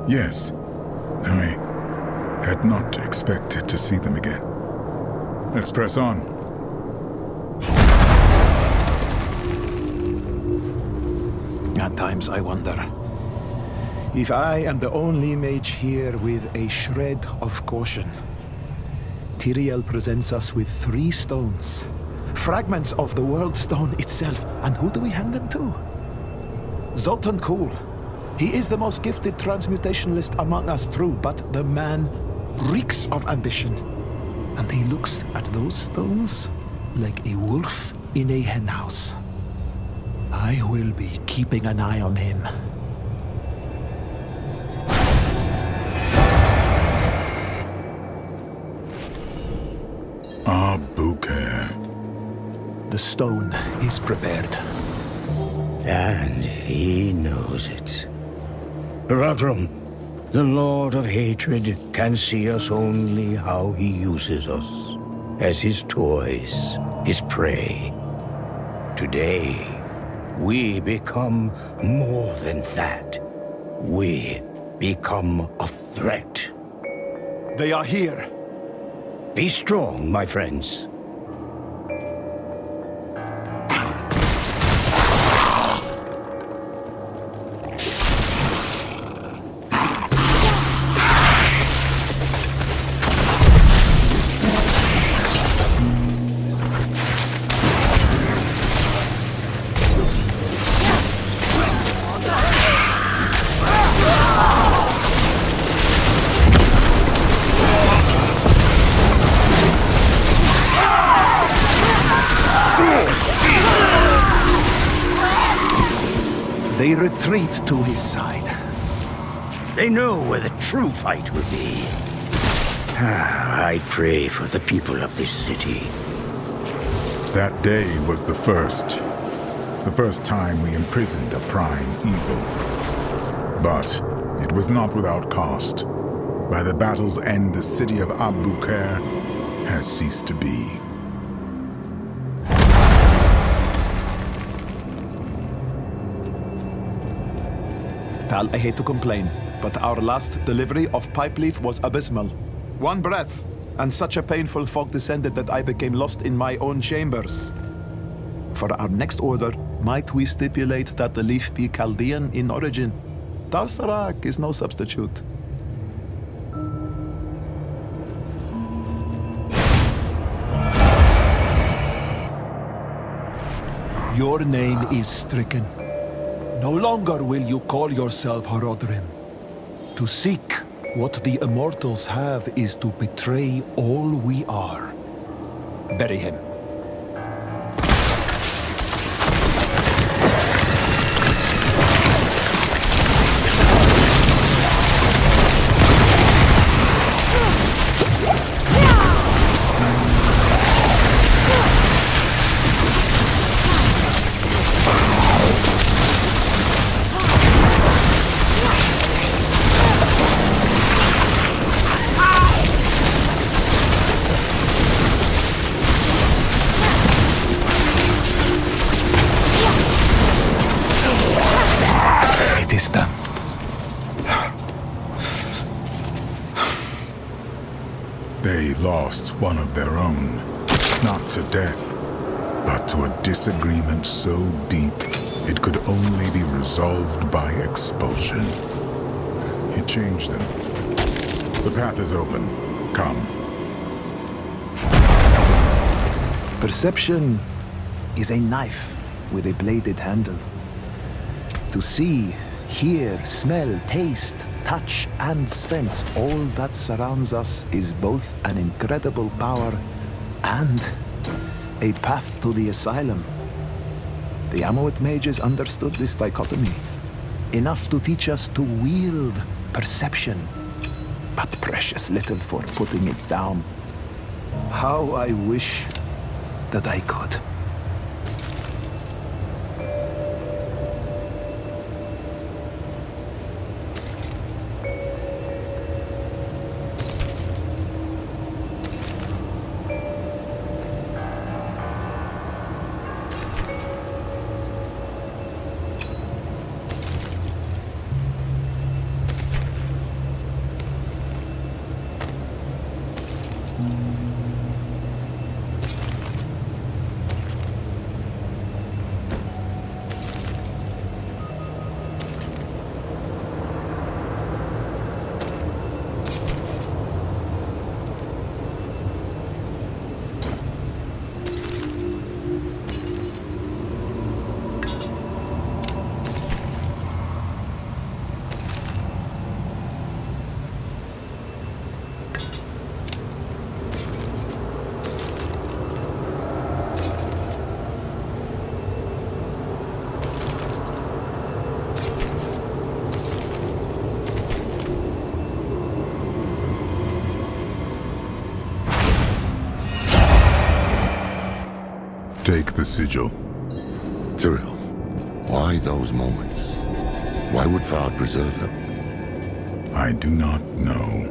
Speaker 6: Yes. I had not expected to see them again. Let's press on.
Speaker 12: At times I wonder if I am the only mage here with a shred of caution. Tyrael presents us with 3 stones. Fragments of the World Stone itself. And who do we hand them to? Zoltan Kuhl. He is the most gifted transmutationalist among us, true, but the man reeks of ambition. And he looks at those stones like a wolf in a henhouse. I will be keeping an eye on him.
Speaker 6: Abuker.
Speaker 12: The stone is prepared.
Speaker 7: And he knows it. Haradrim, the Lord of Hatred, can see us only how he uses us. As his toys, his prey. Today, we become more than that. We become a threat.
Speaker 12: They are here.
Speaker 7: Be strong, my friends.
Speaker 12: They retreat to his side.
Speaker 7: They know where the true fight will be. I pray for the people of this city.
Speaker 6: That day was the first. The first time we imprisoned a prime evil. But it was not without cost. By the battle's end, the city of Abuker has ceased to be.
Speaker 12: Tal, I hate to complain, but our last delivery of pipe leaf was abysmal. 1 breath, and such a painful fog descended that I became lost in my own chambers. For our next order, might we stipulate that the leaf be Chaldean in origin? Talsarak is no substitute. Your name is stricken. No longer will you call yourself Horodrim. To seek what the immortals have is to betray all we are. Bury him.
Speaker 6: They lost one of their own, not to death, but to a disagreement so deep it could only be resolved by expulsion. It changed them. The path is open. Come.
Speaker 12: Perception is a knife with a bladed handle. To see, hear, smell, taste, touch, and sense all that surrounds us is both an incredible power and a path to the asylum. The Amoet mages understood this dichotomy, enough to teach us to wield perception, but precious little for putting it down. How I wish that I could.
Speaker 6: Take the sigil.
Speaker 8: Tyrell, why those moments? Why would Fard preserve them?
Speaker 6: I do not know.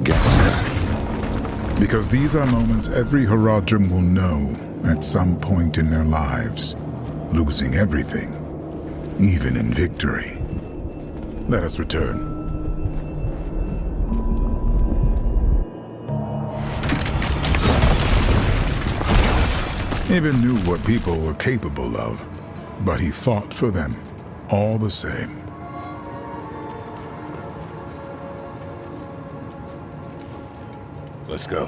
Speaker 8: Guess that.
Speaker 6: Because these are moments every Horadrim will know at some point in their lives, losing everything, even in victory. Let us return. Even knew what people were capable of, but he fought for them, all the same.
Speaker 7: Let's go.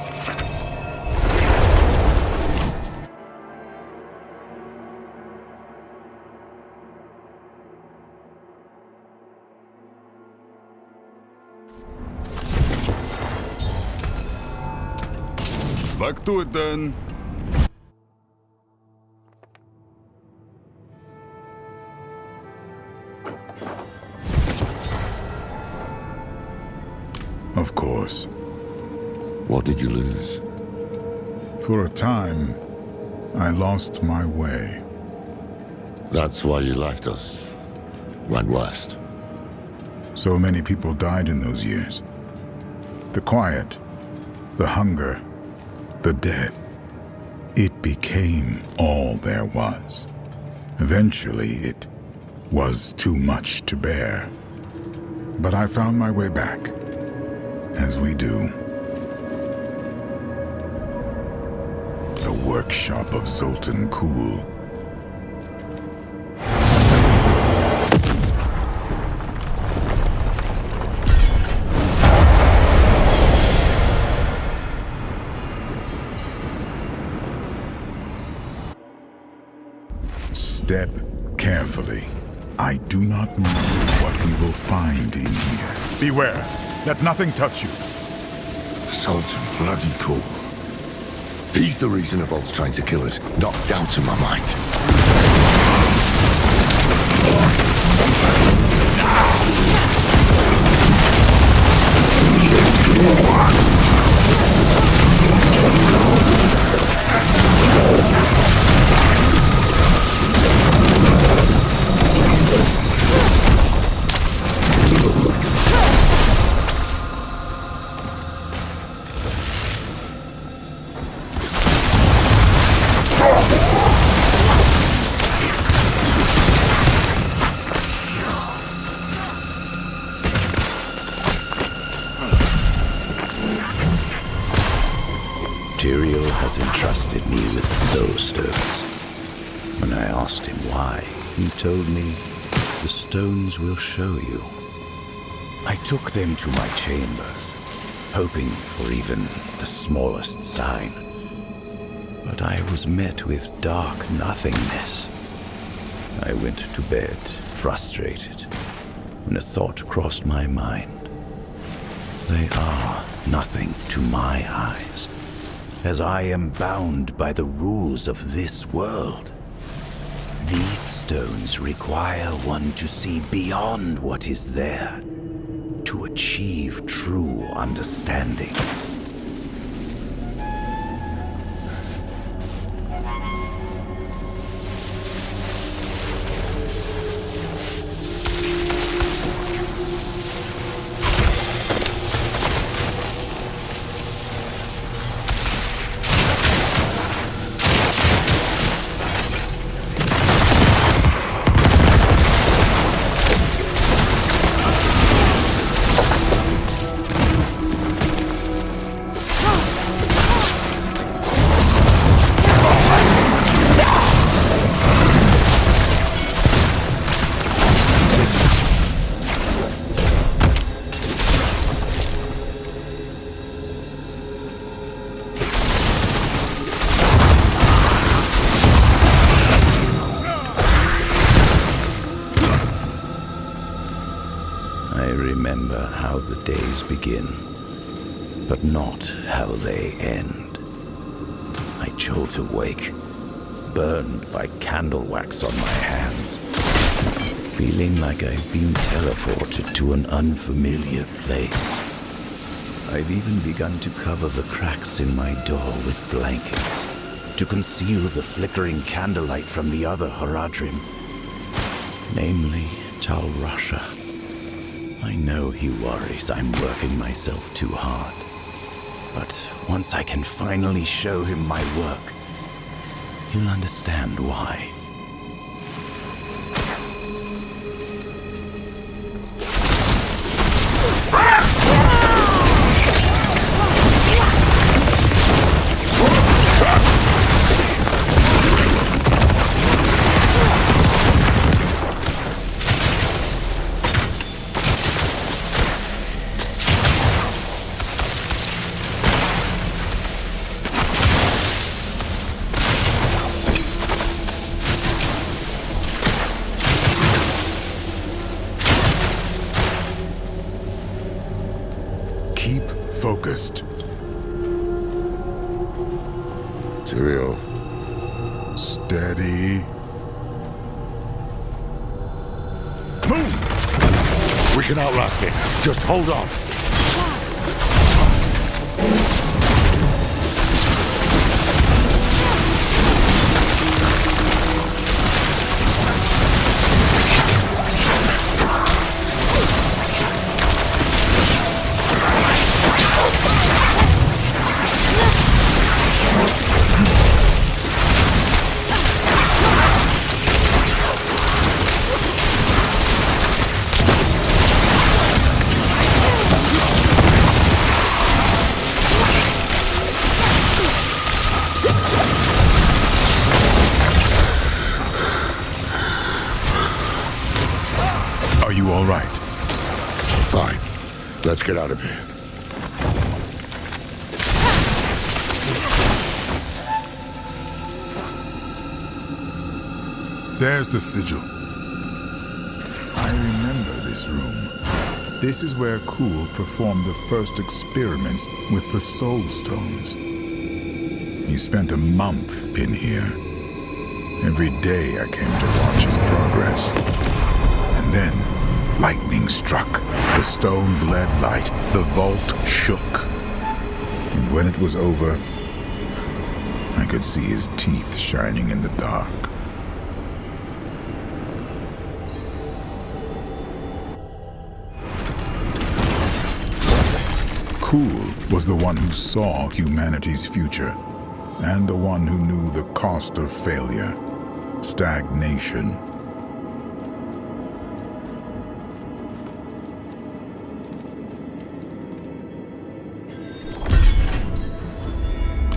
Speaker 6: Back to it then. Of course.
Speaker 8: What did you lose?
Speaker 6: For a time, I lost my way.
Speaker 8: That's why you left us. Went west.
Speaker 6: So many people died in those years. The quiet, the hunger, the death. It became all there was. Eventually, it was too much to bear. But I found my way back, as we do. The workshop of Zoltan Kuhl. Step carefully. I do not know what we will find in here. Beware! Let nothing touch you.
Speaker 8: Sultan bloody Kuhl. He's the reason Evolt's trying to kill us. Not doubt in my mind.
Speaker 13: Tyrael has entrusted me with soul stones. When I asked him why, he told me, the stones will show you. I took them to my chambers, hoping for even the smallest sign. But I was met with dark nothingness. I went to bed, frustrated, when a thought crossed my mind. They are nothing to my eyes, as I am bound by the rules of this world. These stones require one to see beyond what is there, to achieve true understanding. How the days begin, but not how they end. I jolt awake, burned by candle wax on my hands, feeling like I've been teleported to an unfamiliar place. I've even begun to cover the cracks in my door with blankets, to conceal the flickering candlelight from the other Haradrim, namely Tal Rasha. I know he worries I'm working myself too hard. But once I can finally show him my work, he'll understand why.
Speaker 6: Focused.
Speaker 8: Tyrael.
Speaker 6: Steady.
Speaker 8: Move! We can outlast it. Just hold on.
Speaker 6: all right?
Speaker 8: Fine. Let's get out of here.
Speaker 6: There's the sigil. I remember this room. This is where Kuhl performed the first experiments with the Soul Stones. He spent a month in here. Every day I came to watch his progress. And then, lightning struck. The stone bled light. The vault shook. And when it was over, I could see his teeth shining in the dark. Kuhl was the one who saw humanity's future, and the one who knew the cost of failure, stagnation.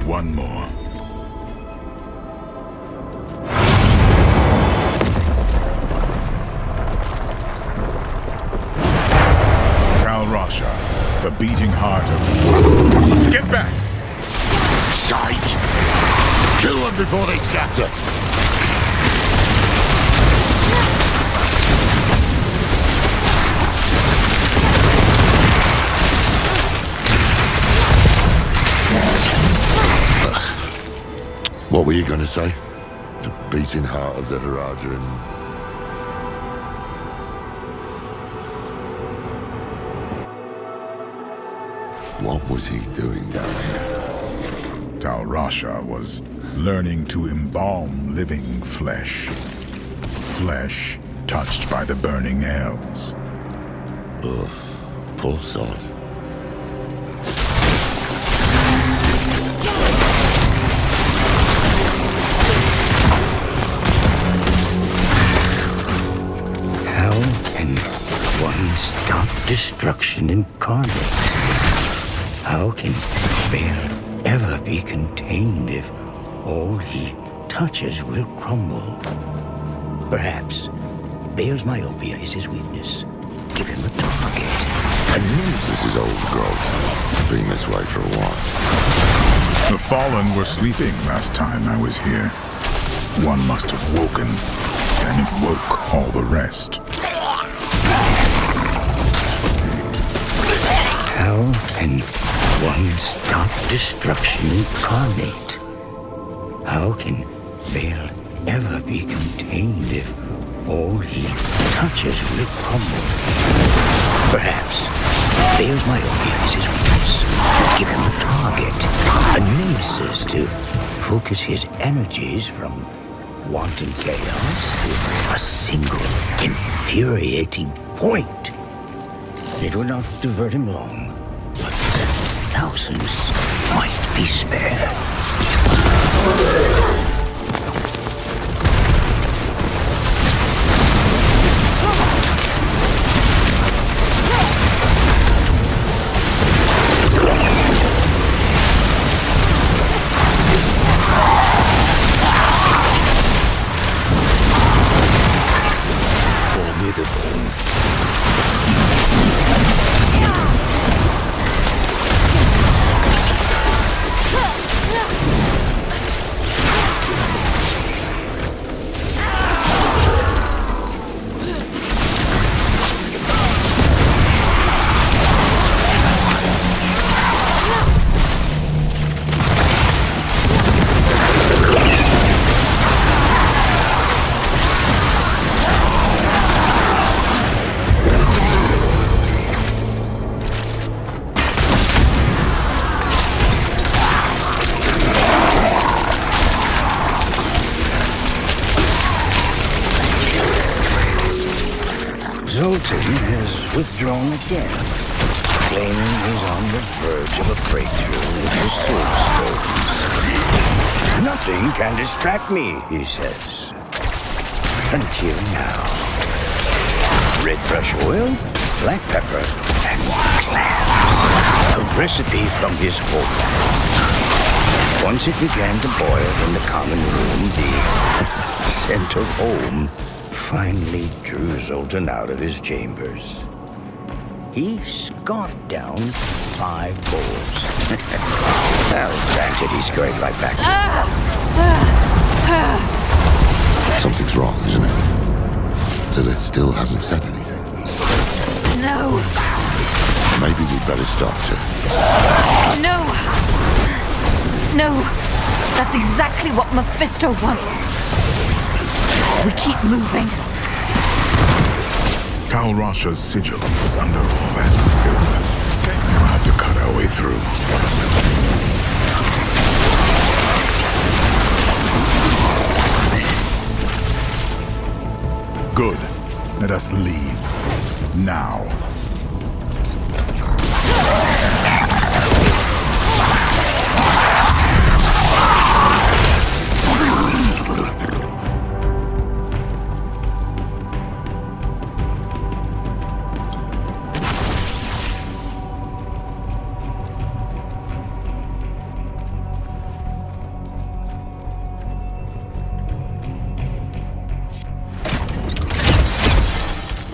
Speaker 6: One more. Tal Rasha, the beating heart of... Get back!
Speaker 8: Shite! Kill them before they scatter! What were you gonna say? The beating heart of the Haradrim. What was he doing down here?
Speaker 6: Tal Rasha was learning to embalm living flesh. Flesh touched by the burning hells.
Speaker 8: Ugh, poor sod.
Speaker 7: How can one stop destruction incarnate? How can Baal ever be contained if all he touches will crumble? Perhaps Baal's myopia is his weakness. Give him a target.
Speaker 8: This is old growth. Been this way for a while.
Speaker 6: The Fallen were sleeping last time I was here. One must have woken, and it woke all the rest.
Speaker 7: How can one stop destruction incarnate? How can Baal ever be contained if all he touches will crumble? Perhaps Baal's myopia is his weakness. Give him a target, a nemesis to focus his energies from wanton chaos to a single infuriating point. It would not divert him long, but thousands might be spared. Withdrawn again, claiming he's on the verge of a breakthrough with the Soul Stones. Nothing can distract me, he says. Until now. Red brush oil, black pepper, and clams. A recipe from his homeland. Once it began to boil in the common room, the scent of home
Speaker 13: finally drew Zoltan out of his chambers. He scoffed down 5 bulls. Well, granted, he's scurried right back.
Speaker 8: Something's wrong, isn't it? Lilith still hasn't said anything.
Speaker 3: No!
Speaker 8: Maybe we'd better stop to.
Speaker 3: No! No! That's exactly what Mephisto wants. We keep moving.
Speaker 6: Tal Rasha's sigil is under all that filth. We'll have to cut our way through. Good. Let us leave. Now.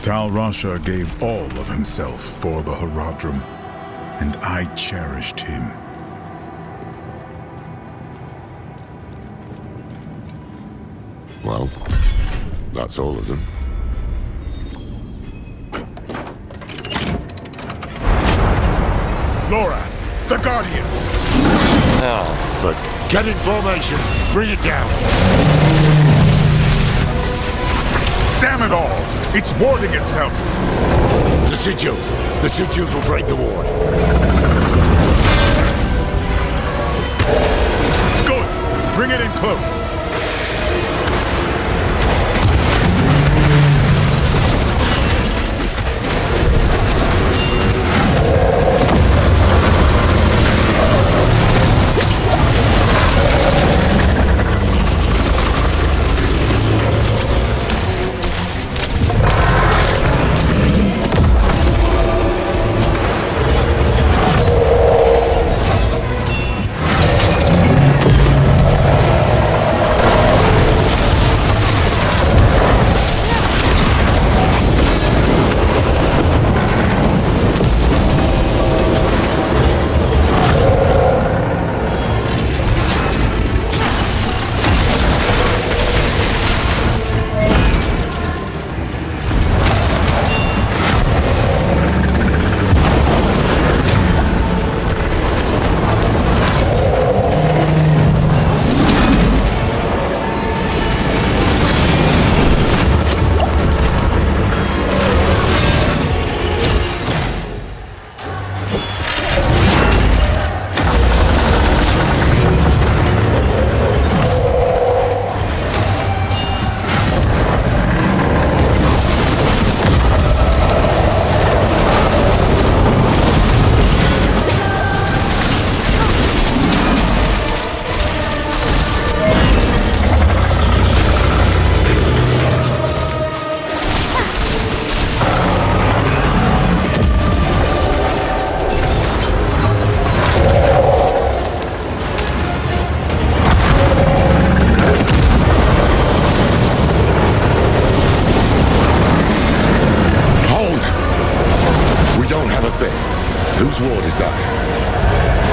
Speaker 6: Tal Rasha gave all of himself for the Haradrim, and I cherished him.
Speaker 8: Well, that's all of them.
Speaker 6: Laura, the Guardian!
Speaker 8: Oh, but get in formation. Bring it down.
Speaker 6: Damn it all! It's warding itself!
Speaker 8: The sigils. The sigils will break the ward.
Speaker 6: Good! Bring it in close.
Speaker 8: Whose ward is that?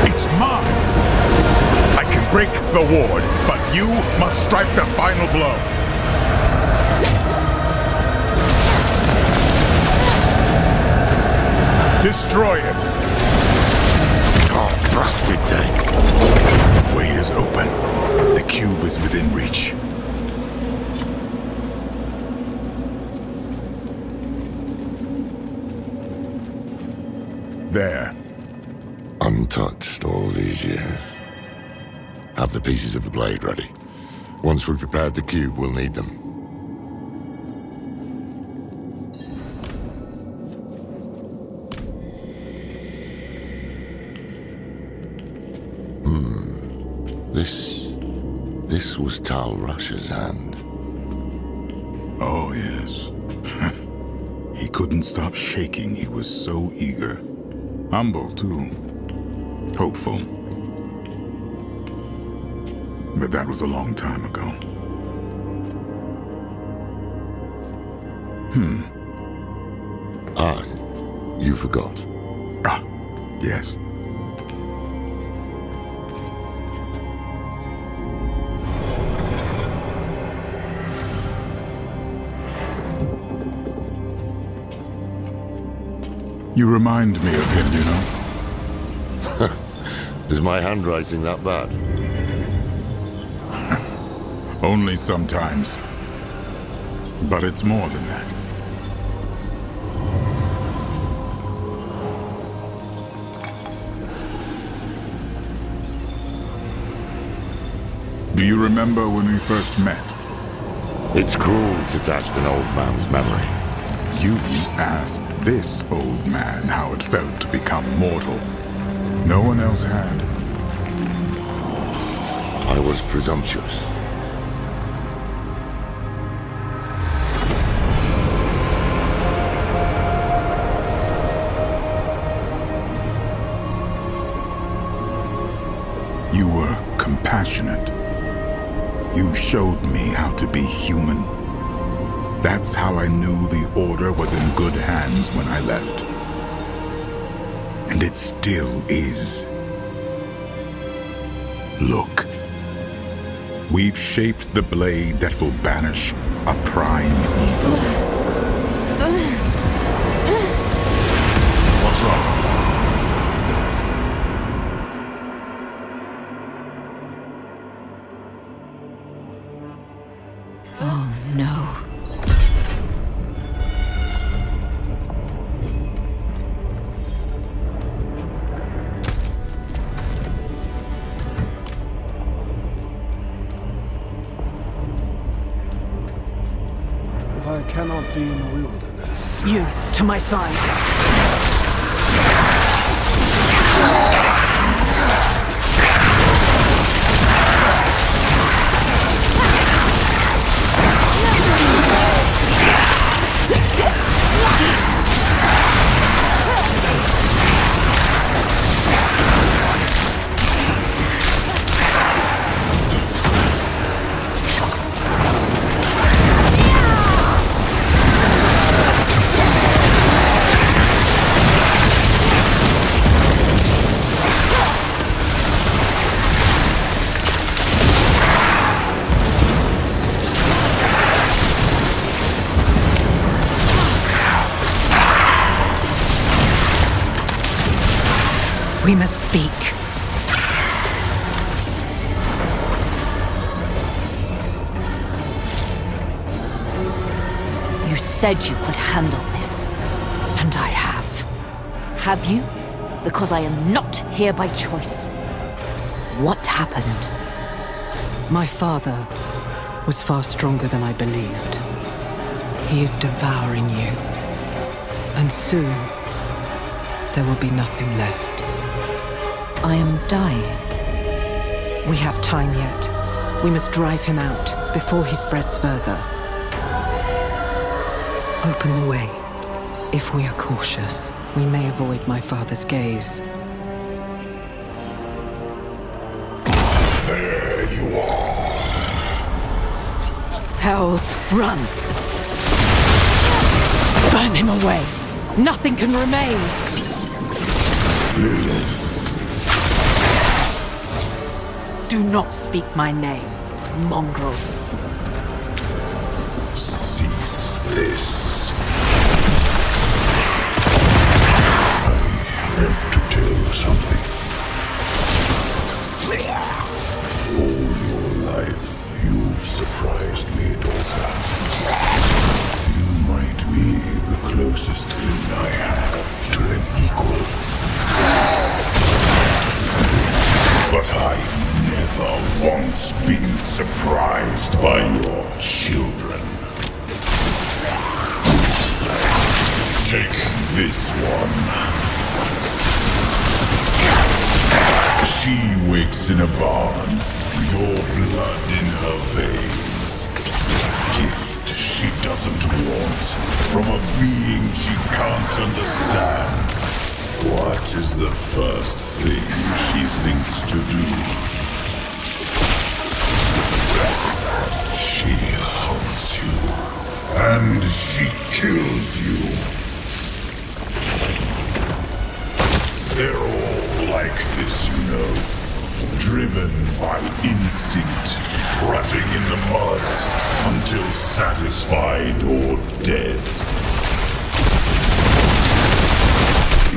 Speaker 6: It's mine! I can break the ward, but you must strike the final blow. Destroy it!
Speaker 8: Oh, blasted thing.
Speaker 6: The way is open. The cube is within reach. There.
Speaker 8: Untouched all these years. Have the pieces of the blade ready. Once we've prepared the cube, we'll need them. This was Tal Rasha's hand.
Speaker 6: Oh, yes. He couldn't stop shaking. He was so eager. Humble, too. Hopeful. But that was a long time ago.
Speaker 8: Ah, you forgot.
Speaker 6: Ah, yes. You remind me of him, you know?
Speaker 8: Is my handwriting that bad?
Speaker 6: Only sometimes. But it's more than that. Do you remember when we first met?
Speaker 8: It's cruel to test an old man's memory.
Speaker 6: You asked this old man how it felt to become mortal. No one else had.
Speaker 8: I was presumptuous.
Speaker 6: You were compassionate. You showed me how to be human. That's how I knew the Order was in good hands when I left. And it still is. Look. We've shaped the blade that will banish a prime evil. What's wrong?
Speaker 3: Oh, no.
Speaker 14: If I cannot be in the wilderness...
Speaker 5: You, to my side. We must speak.
Speaker 3: You said you could handle this.
Speaker 5: And I have.
Speaker 3: Have you? Because I am not here by choice. What happened?
Speaker 5: My father was far stronger than I believed. He is devouring you. And soon, there will be nothing left.
Speaker 3: I am dying.
Speaker 5: We have time yet. We must drive him out before he spreads further. Open the way. If we are cautious, we may avoid my father's gaze.
Speaker 8: There you are.
Speaker 5: Hells, run! Burn him away! Nothing can remain!
Speaker 8: Lilith.
Speaker 5: Do not speak my name, mongrel.
Speaker 8: Cease this. I have to tell you something. All your life, you've surprised me, daughter. You might be the closest thing I have to an equal. But I've never once been surprised by your children. Take this one. She wakes in a barn, your blood in her veins. Gift she doesn't want from a being she can't understand. What is the first thing she thinks to do? She hunts you, and she
Speaker 6: kills you. They're all like this, you know. Driven by instinct, rotting in the mud until satisfied or dead.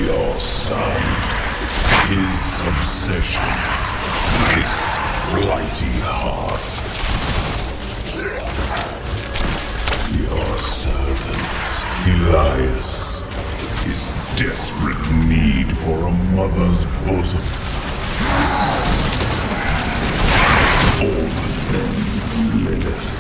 Speaker 6: Your son, his obsessions, this flighty heart. Your servant, Elias, his desperate need for a mother's bosom. All of them, Lilith.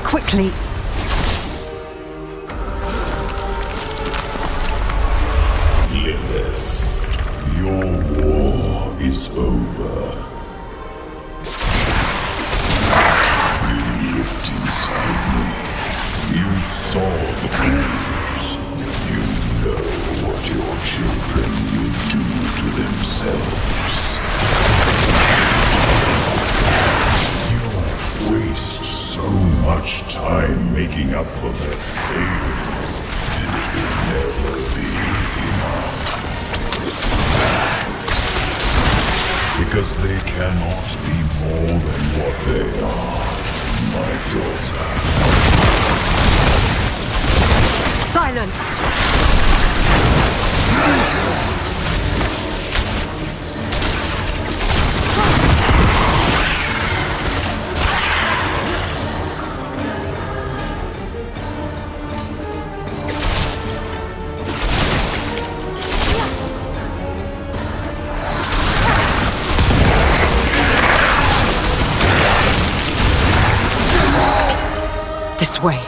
Speaker 3: Quickly.
Speaker 6: Lilith, your war is over. You lived inside me. You saw the wounds. You know what your children will do to themselves. You waste so much time making up for their failures, and it will never be enough. Because they cannot be more than what they are, my daughter.
Speaker 3: Silence! This way.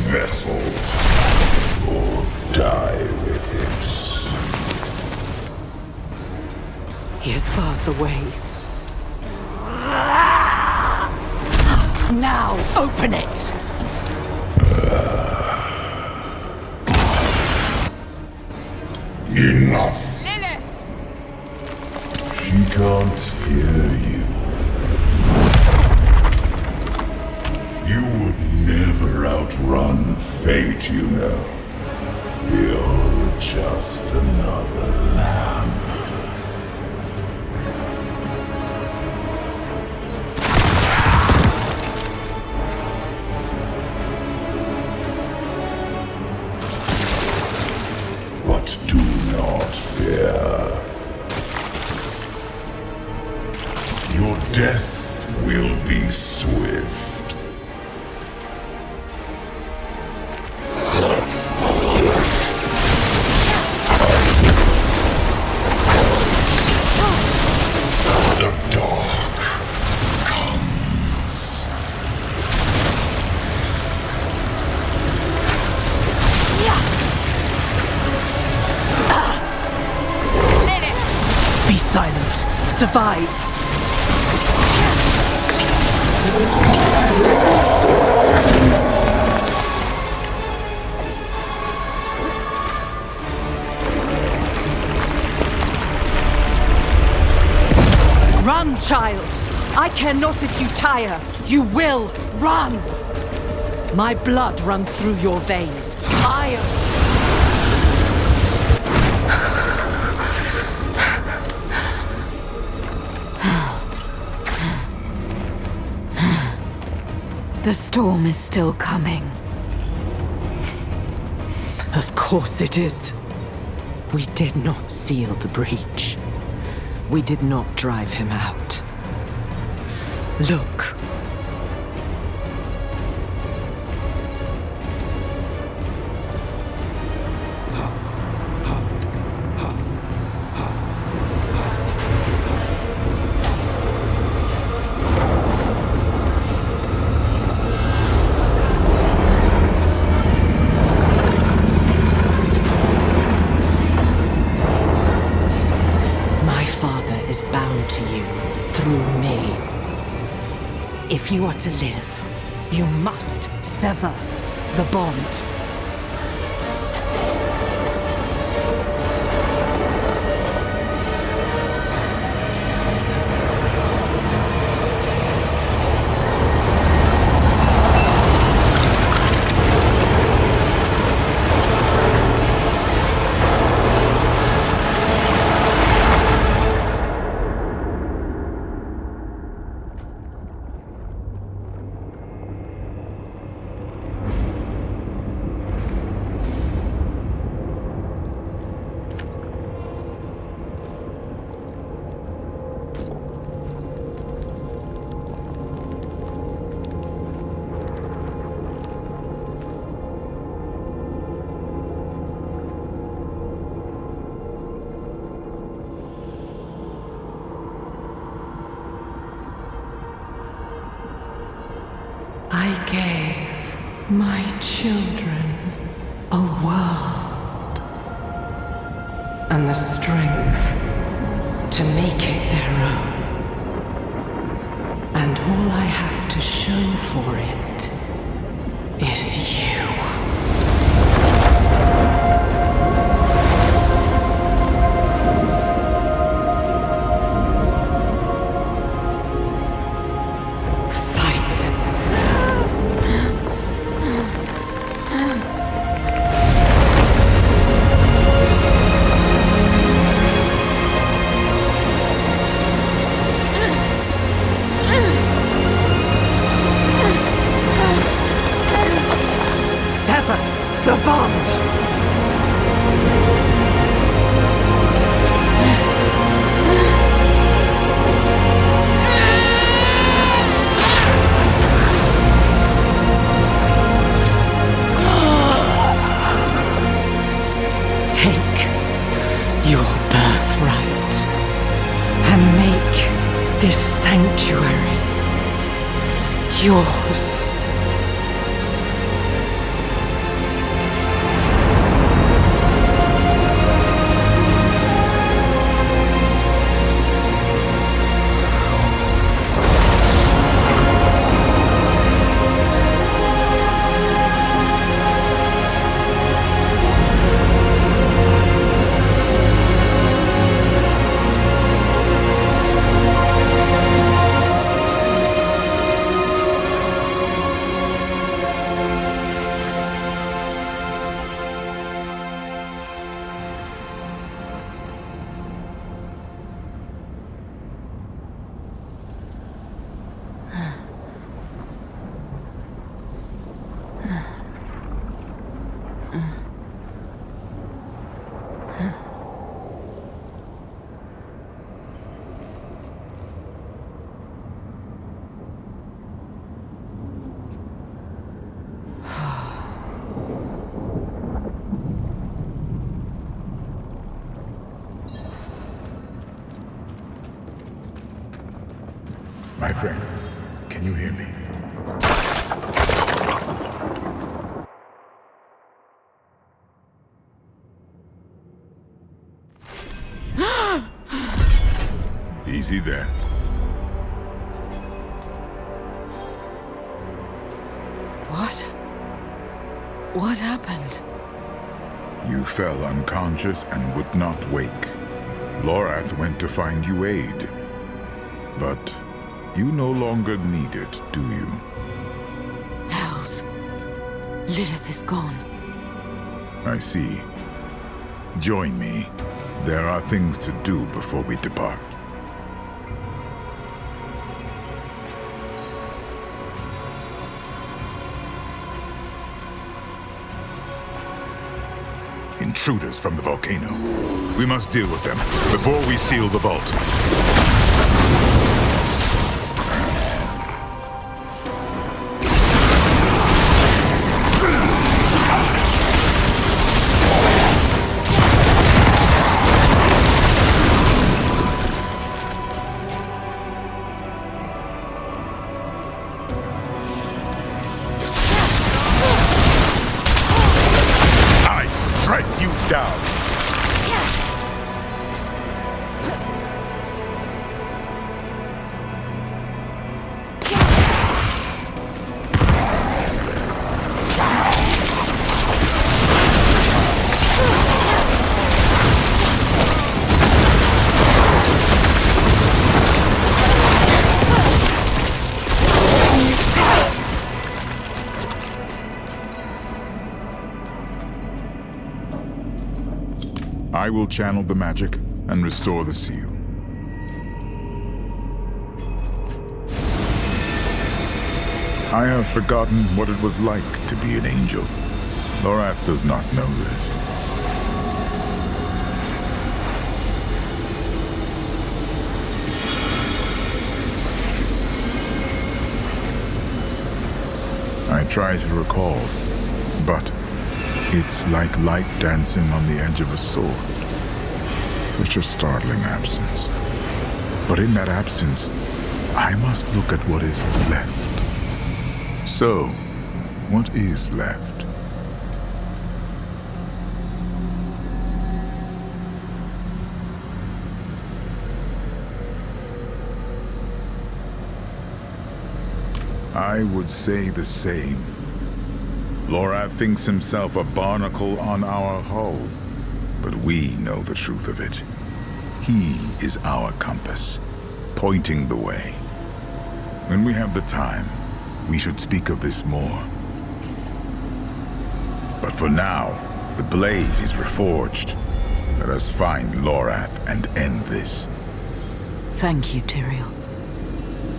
Speaker 6: Vessel, or die with it.
Speaker 4: Here's barred the way. Now, open it!
Speaker 6: Enough!
Speaker 2: Lilith!
Speaker 6: She can't hear you. You would never outrun fate, you know. You're just another lamb. But do not fear. Your death will be swift. The dark
Speaker 5: survive. Run, child! I care not if you tire. You will run! My blood runs through your veins.
Speaker 2: The storm is still coming.
Speaker 5: Of course it is. We did not seal the breach. We did not drive him out. Look. If you are to live, you must sever the bond. I gave my children a world and the strength to make it their own. And all I have to show for it is you. The bond! Take your birthright and make this sanctuary yours.
Speaker 6: My friend, can you hear me? Easy there.
Speaker 4: What? What happened?
Speaker 6: You fell unconscious and would not wake. Lorath went to find you aid. But you no longer need it, do you?
Speaker 4: Hells. Lilith is gone.
Speaker 6: I see. Join me. There are things to do before we depart. Intruders from the volcano. We must deal with them before we seal the vault. I will channel the magic and restore the seal. I have forgotten what it was like to be an angel. Lorath does not know this. I try to recall, but it's like light dancing on the edge of a sword. Such a startling absence. But in that absence, I must look at what is left. So, what is left? I would say the same. Lorath thinks himself a barnacle on our hull, but we know the truth of it. He is our compass, pointing the way. When we have the time, we should speak of this more. But for now, the blade is reforged. Let us find Lorath and end this.
Speaker 3: Thank you, Tyrael.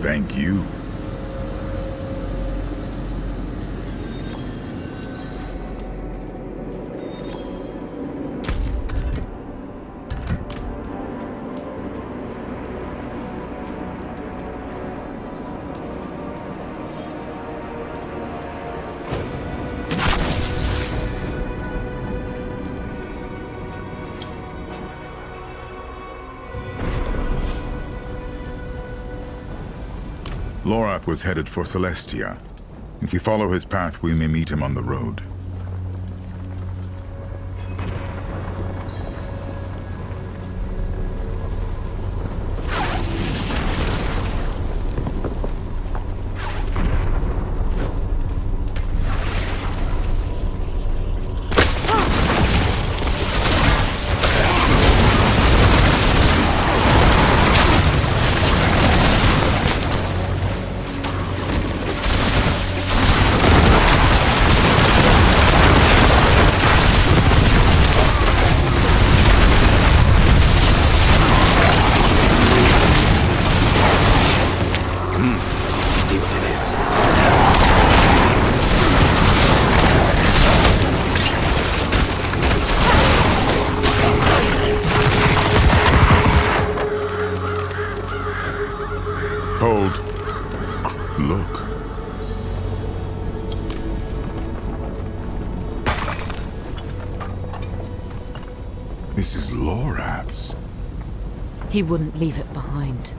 Speaker 6: Thank you. Lorath was headed for Celestia. If we follow his path, we may meet him on the road. Look. This is Lorath's.
Speaker 3: He wouldn't leave it behind.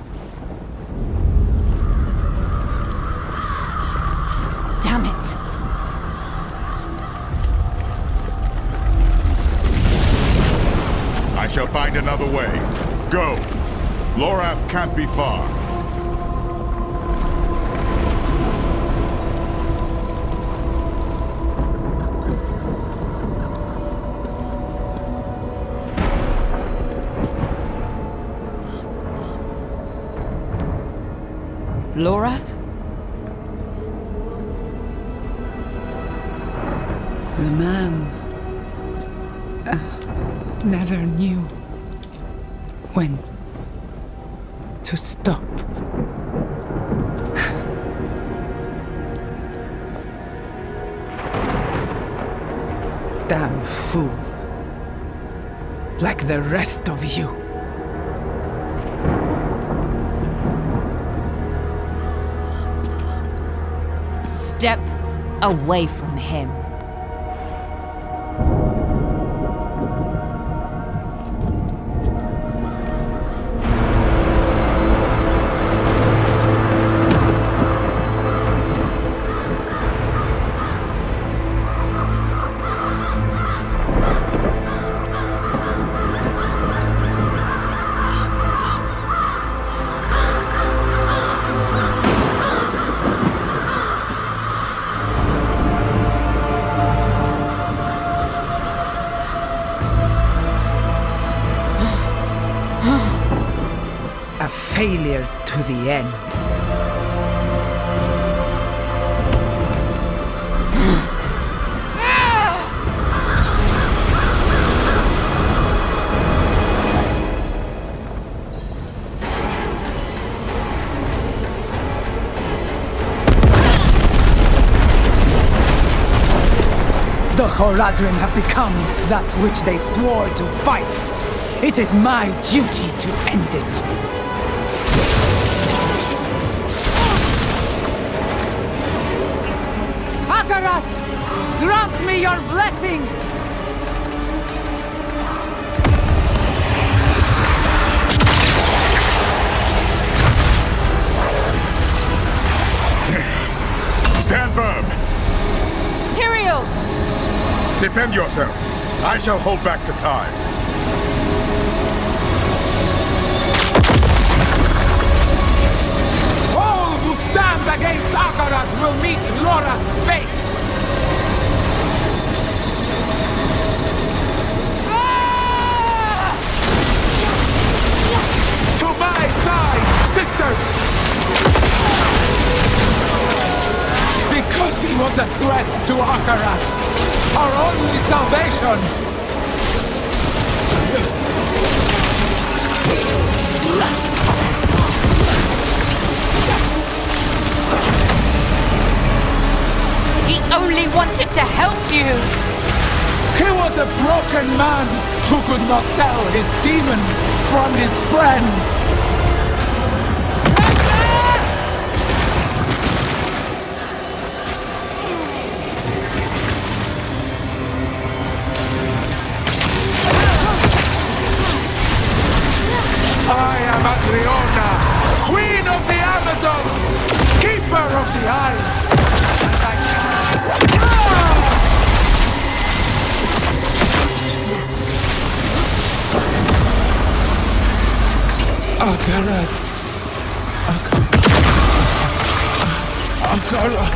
Speaker 4: Damn it!
Speaker 6: I shall find another way. Go! Lorath can't be far.
Speaker 4: Lorath? The man never knew when to stop. Damn fool. Like the rest of you.
Speaker 3: Step away from him.
Speaker 1: A failure to the end. The Horadrim have become that which they swore to fight. It is my duty to end it. Akarat! Grant me your blessing!
Speaker 6: Stand firm!
Speaker 3: Tyrael!
Speaker 6: Defend yourself. I shall hold back the tide.
Speaker 1: All who stand against Akarat will meet Lorath's fate! To my side, sisters! Because he was a threat to Akarat, our only salvation!
Speaker 3: He only wanted to help you!
Speaker 1: He was a broken man who could not tell his demons from his friends! I am Adriona, Queen of the Amazons, Keeper of the Isles! Akarat. Akarat.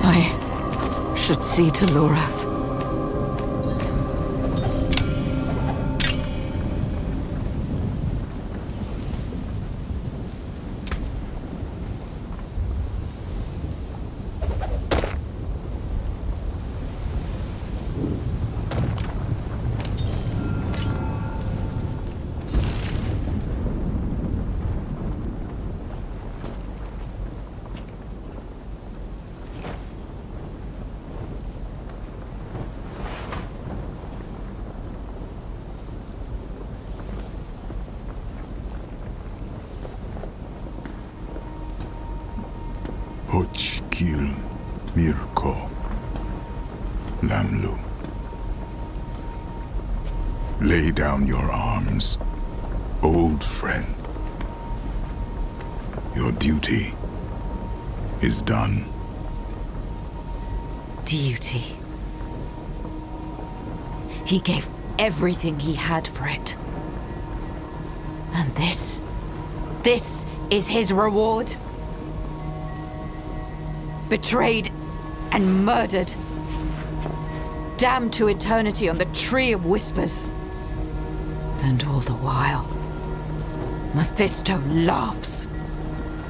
Speaker 4: I should see to Lorath.
Speaker 6: Hochkil Mirko Lamlu. Lay down your arms, old friend. Your duty is done.
Speaker 3: Duty. He gave everything he had for it. And this is his reward. Betrayed and murdered. Damned to eternity on the Tree of Whispers. And all the while, Mephisto laughs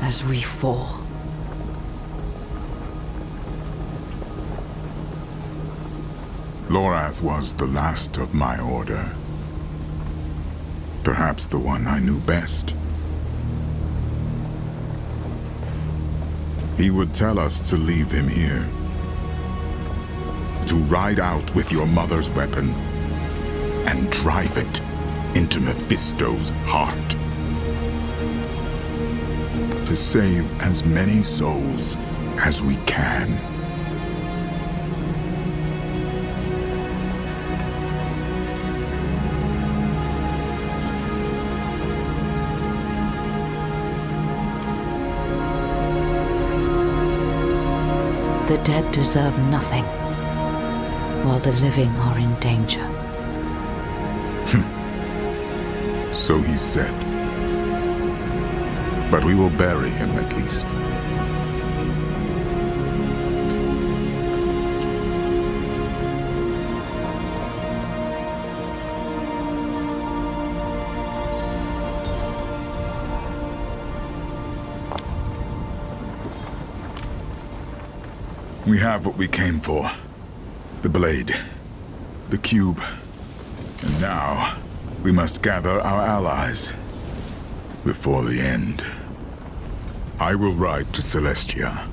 Speaker 3: as we fall.
Speaker 6: Lorath was the last of my order. Perhaps the one I knew best. He would tell us to leave him here. To ride out with your mother's weapon and drive it into Mephisto's heart. To save as many souls as we can.
Speaker 3: The dead deserve nothing, while the living are in danger.
Speaker 6: So he said. But we will bury him at least. We have what we came for. The blade. The cube. And now, we must gather our allies. Before the end. I will ride to Celestia.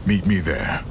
Speaker 6: Meet me there.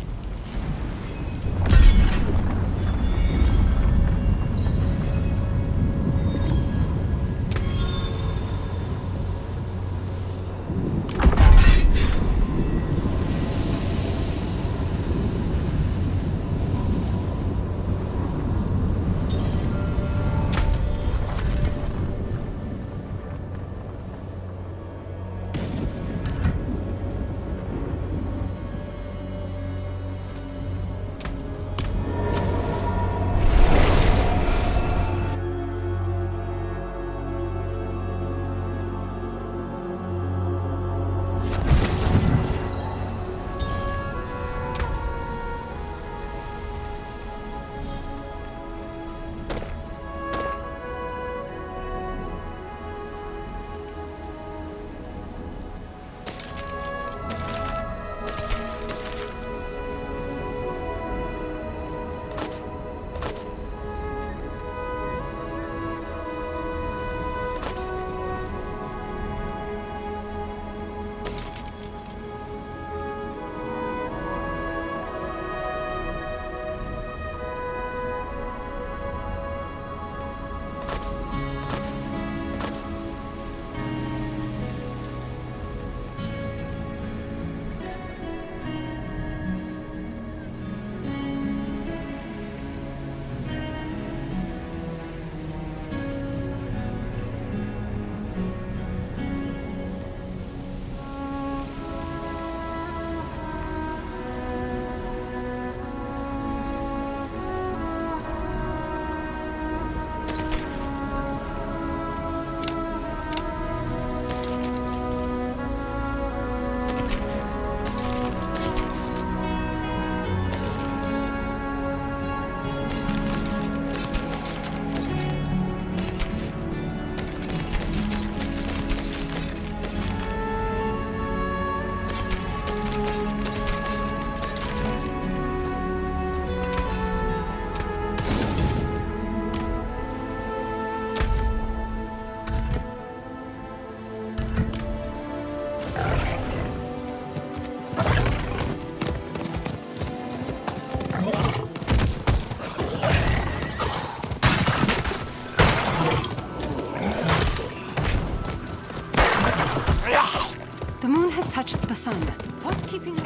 Speaker 15: touched the sun. What's keeping me?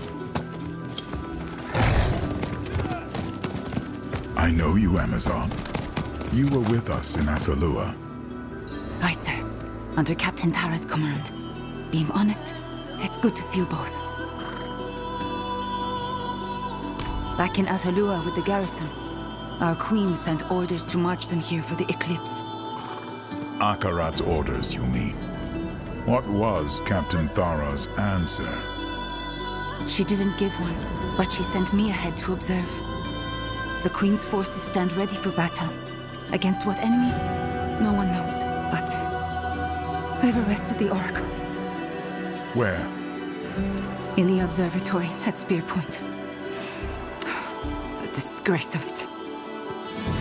Speaker 6: I know you, Amazon. You were with us in Athalua.
Speaker 15: Aye, sir. Under Captain Tara's command. Being honest, it's good to see you both. Back in Athalua with the garrison, our queen sent orders to march them here for the eclipse.
Speaker 6: Akarat's orders, you mean? What was Captain Thara's answer?
Speaker 15: She didn't give one, but she sent me ahead to observe. The Queen's forces stand ready for battle. Against what enemy? No one knows, but they've arrested the Oracle.
Speaker 6: Where?
Speaker 15: In the observatory at Spear Point. The disgrace of it.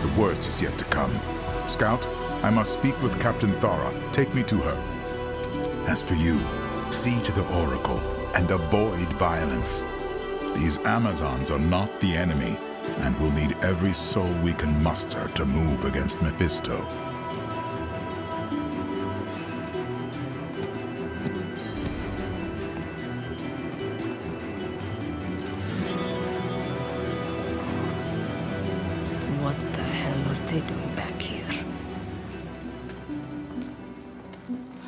Speaker 6: The worst is yet to come. Scout, I must speak with Captain Thara. Take me to her. As for you, see to the Oracle and avoid violence. These Amazons are not the enemy, and we'll need every soul we can muster to move against Mephisto.
Speaker 10: What the hell are they doing back here?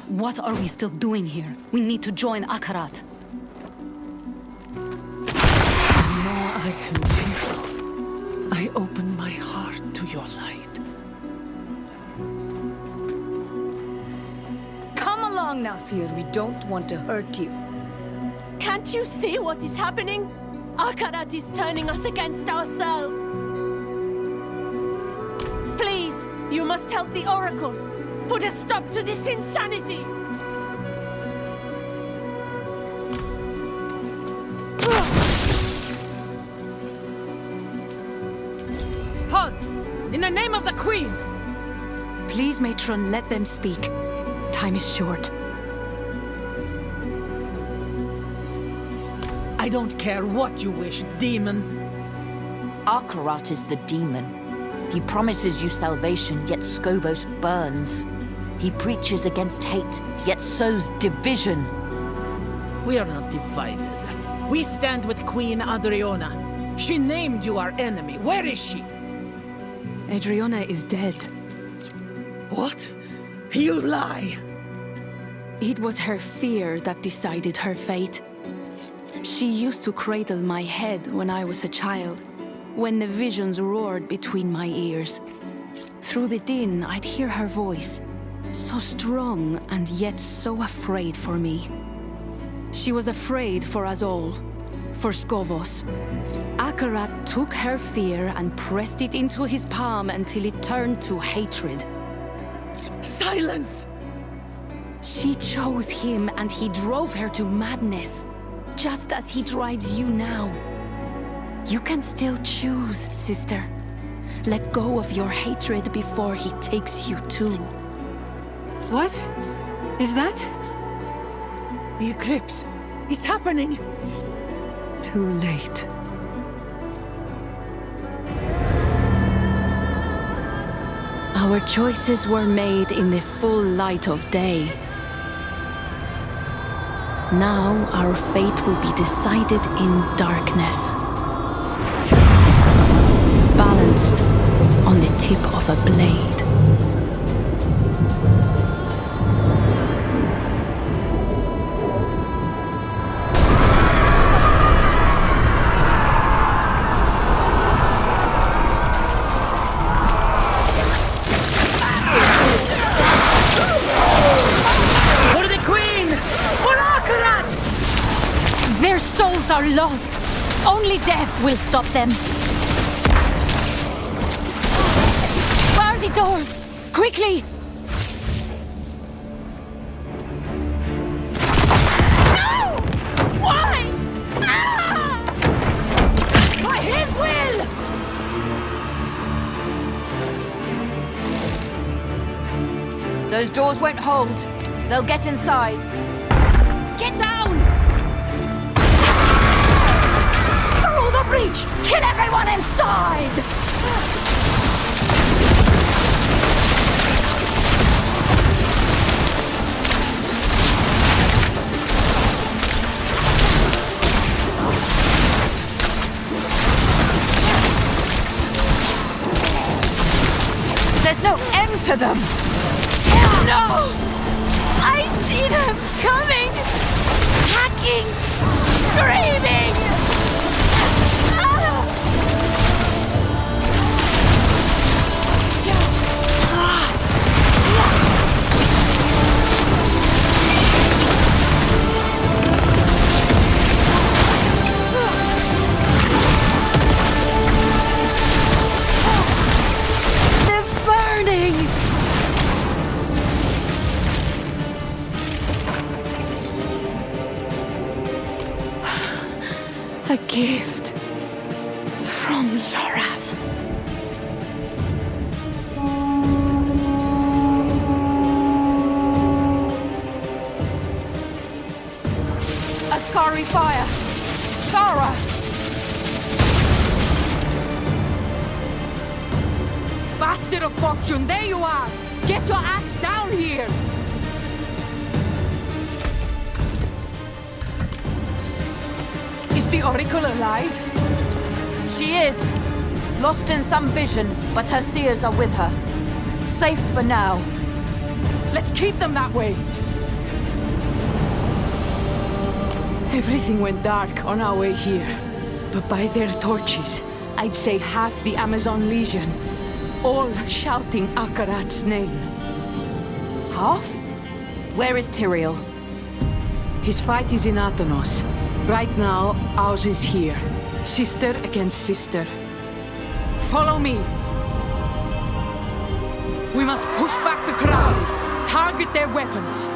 Speaker 15: What are we still doing here? We need to join Akarat.
Speaker 5: I am fearful. I open my heart to your light.
Speaker 16: Come along now, Seer. We don't want to hurt you.
Speaker 17: Can't you see what is happening? Akarat is turning us against ourselves. Please, you must help the Oracle. Put a stop to this insanity.
Speaker 1: Halt! In the name of the Queen!
Speaker 15: Please, Matron, let them speak. Time is short.
Speaker 1: I don't care what you wish, demon.
Speaker 3: Akarat is the demon. He promises you salvation, yet Skovos burns. He preaches against hate, yet sows division.
Speaker 1: We are not divided. We stand with Queen Adriona. She named you our enemy. Where is she?
Speaker 15: Adriana is dead.
Speaker 1: What? You lie!
Speaker 15: It was her fear that decided her fate. She used to cradle my head when I was a child, when the visions roared between my ears. Through the din, I'd hear her voice, so strong and yet so afraid for me. She was afraid for us all, for Skovos. Akarat took her fear and pressed it into his palm until it turned to hatred.
Speaker 1: Silence!
Speaker 15: She chose him and he drove her to madness, just as he drives you now. You can still choose, sister. Let go of your hatred before he takes you too.
Speaker 16: What? Is that?
Speaker 1: The eclipse. It's happening.
Speaker 15: Too late. Our choices were made in the full light of day. Now our fate will be decided in darkness. Balanced on the tip of a blade.
Speaker 1: For the Queen! For Akarat!
Speaker 15: Their souls are lost. Only death will stop them. Bar the doors! Quickly!
Speaker 17: No! Why? Ah!
Speaker 16: By his will!
Speaker 3: Those doors won't hold. They'll get inside.
Speaker 17: Get down!
Speaker 16: Through the breach! Kill everyone inside!
Speaker 3: There's no end to them!
Speaker 17: No! I see them coming! Hacking! Screaming!
Speaker 15: A gift from Lorath.
Speaker 16: A scarry fire! Thara!
Speaker 1: Bastard of fortune, there you are! Get your ass down here! Is the Oracle alive?
Speaker 16: She is. Lost in some vision, but her seers are with her. Safe for now.
Speaker 1: Let's keep them that way!
Speaker 4: Everything went dark on our way here. But by their torches, I'd say half the Amazon Legion, all shouting Akarat's name.
Speaker 16: Half? Where is Tyrael?
Speaker 4: His fight is in Athenos. Right now, ours is here. Sister against sister.
Speaker 1: Follow me! We must push back the crowd. Target their weapons.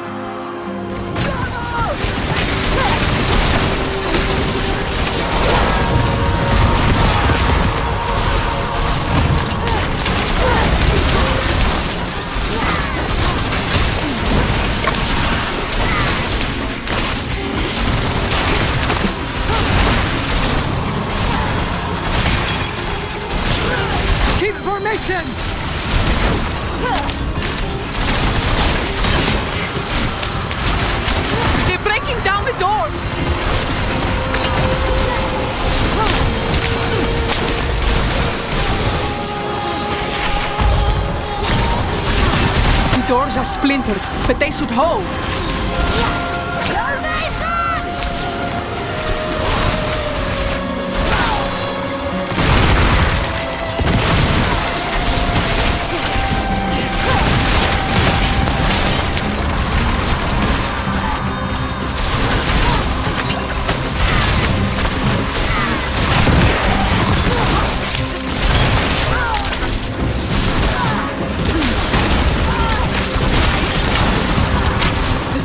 Speaker 1: Keep formation! They're breaking down the doors! The doors are splintered, but they should hold.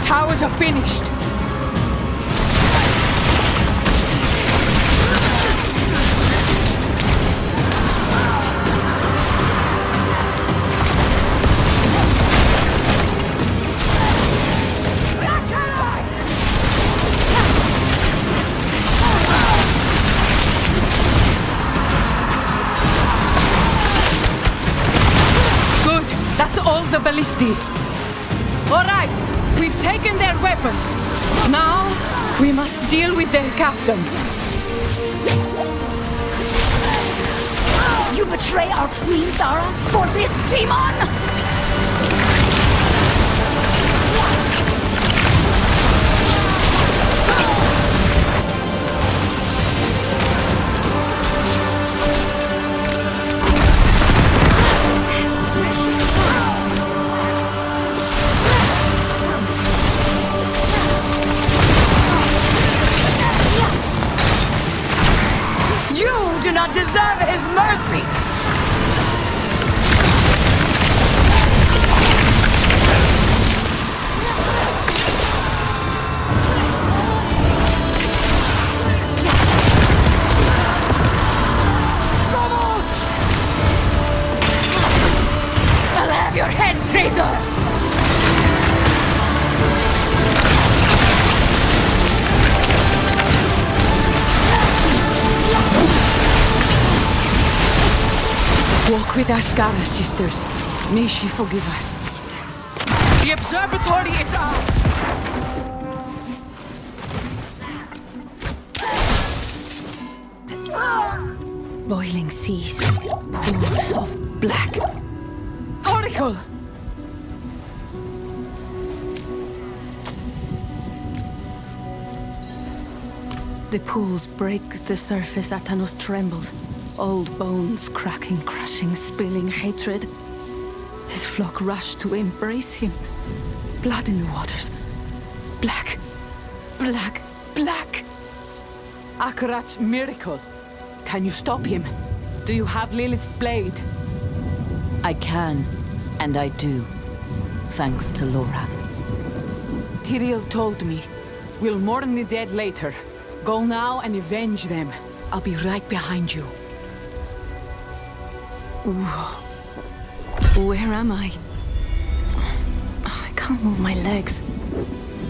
Speaker 1: Towers are finished. Good. That's all the ballistae. All right. We've taken their weapons. Now, we must deal with their captains.
Speaker 16: You betray our queen, Thara, for this demon? You do not deserve his mercy! I'll have your head, traitor!
Speaker 4: Walk with Ascara, sisters. May she forgive us.
Speaker 1: The observatory is out!
Speaker 15: Boiling seas, pools of black.
Speaker 1: Oracle!
Speaker 15: The pools break the surface, Atanos trembles. Old bones cracking, crushing, spilling hatred. His flock rush to embrace him. Blood in the waters. Black, black, black.
Speaker 1: Akarat's miracle. Can you stop him? Do you have Lilith's blade?
Speaker 3: I can, and I do, thanks to Lorath.
Speaker 1: Tyrael told me. We'll mourn the dead later.
Speaker 4: Go now and avenge them. I'll be right behind you.
Speaker 15: Where am I? I can't move my legs.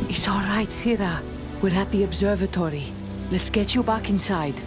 Speaker 4: It's all right, Thira. We're at the observatory. Let's get you back inside.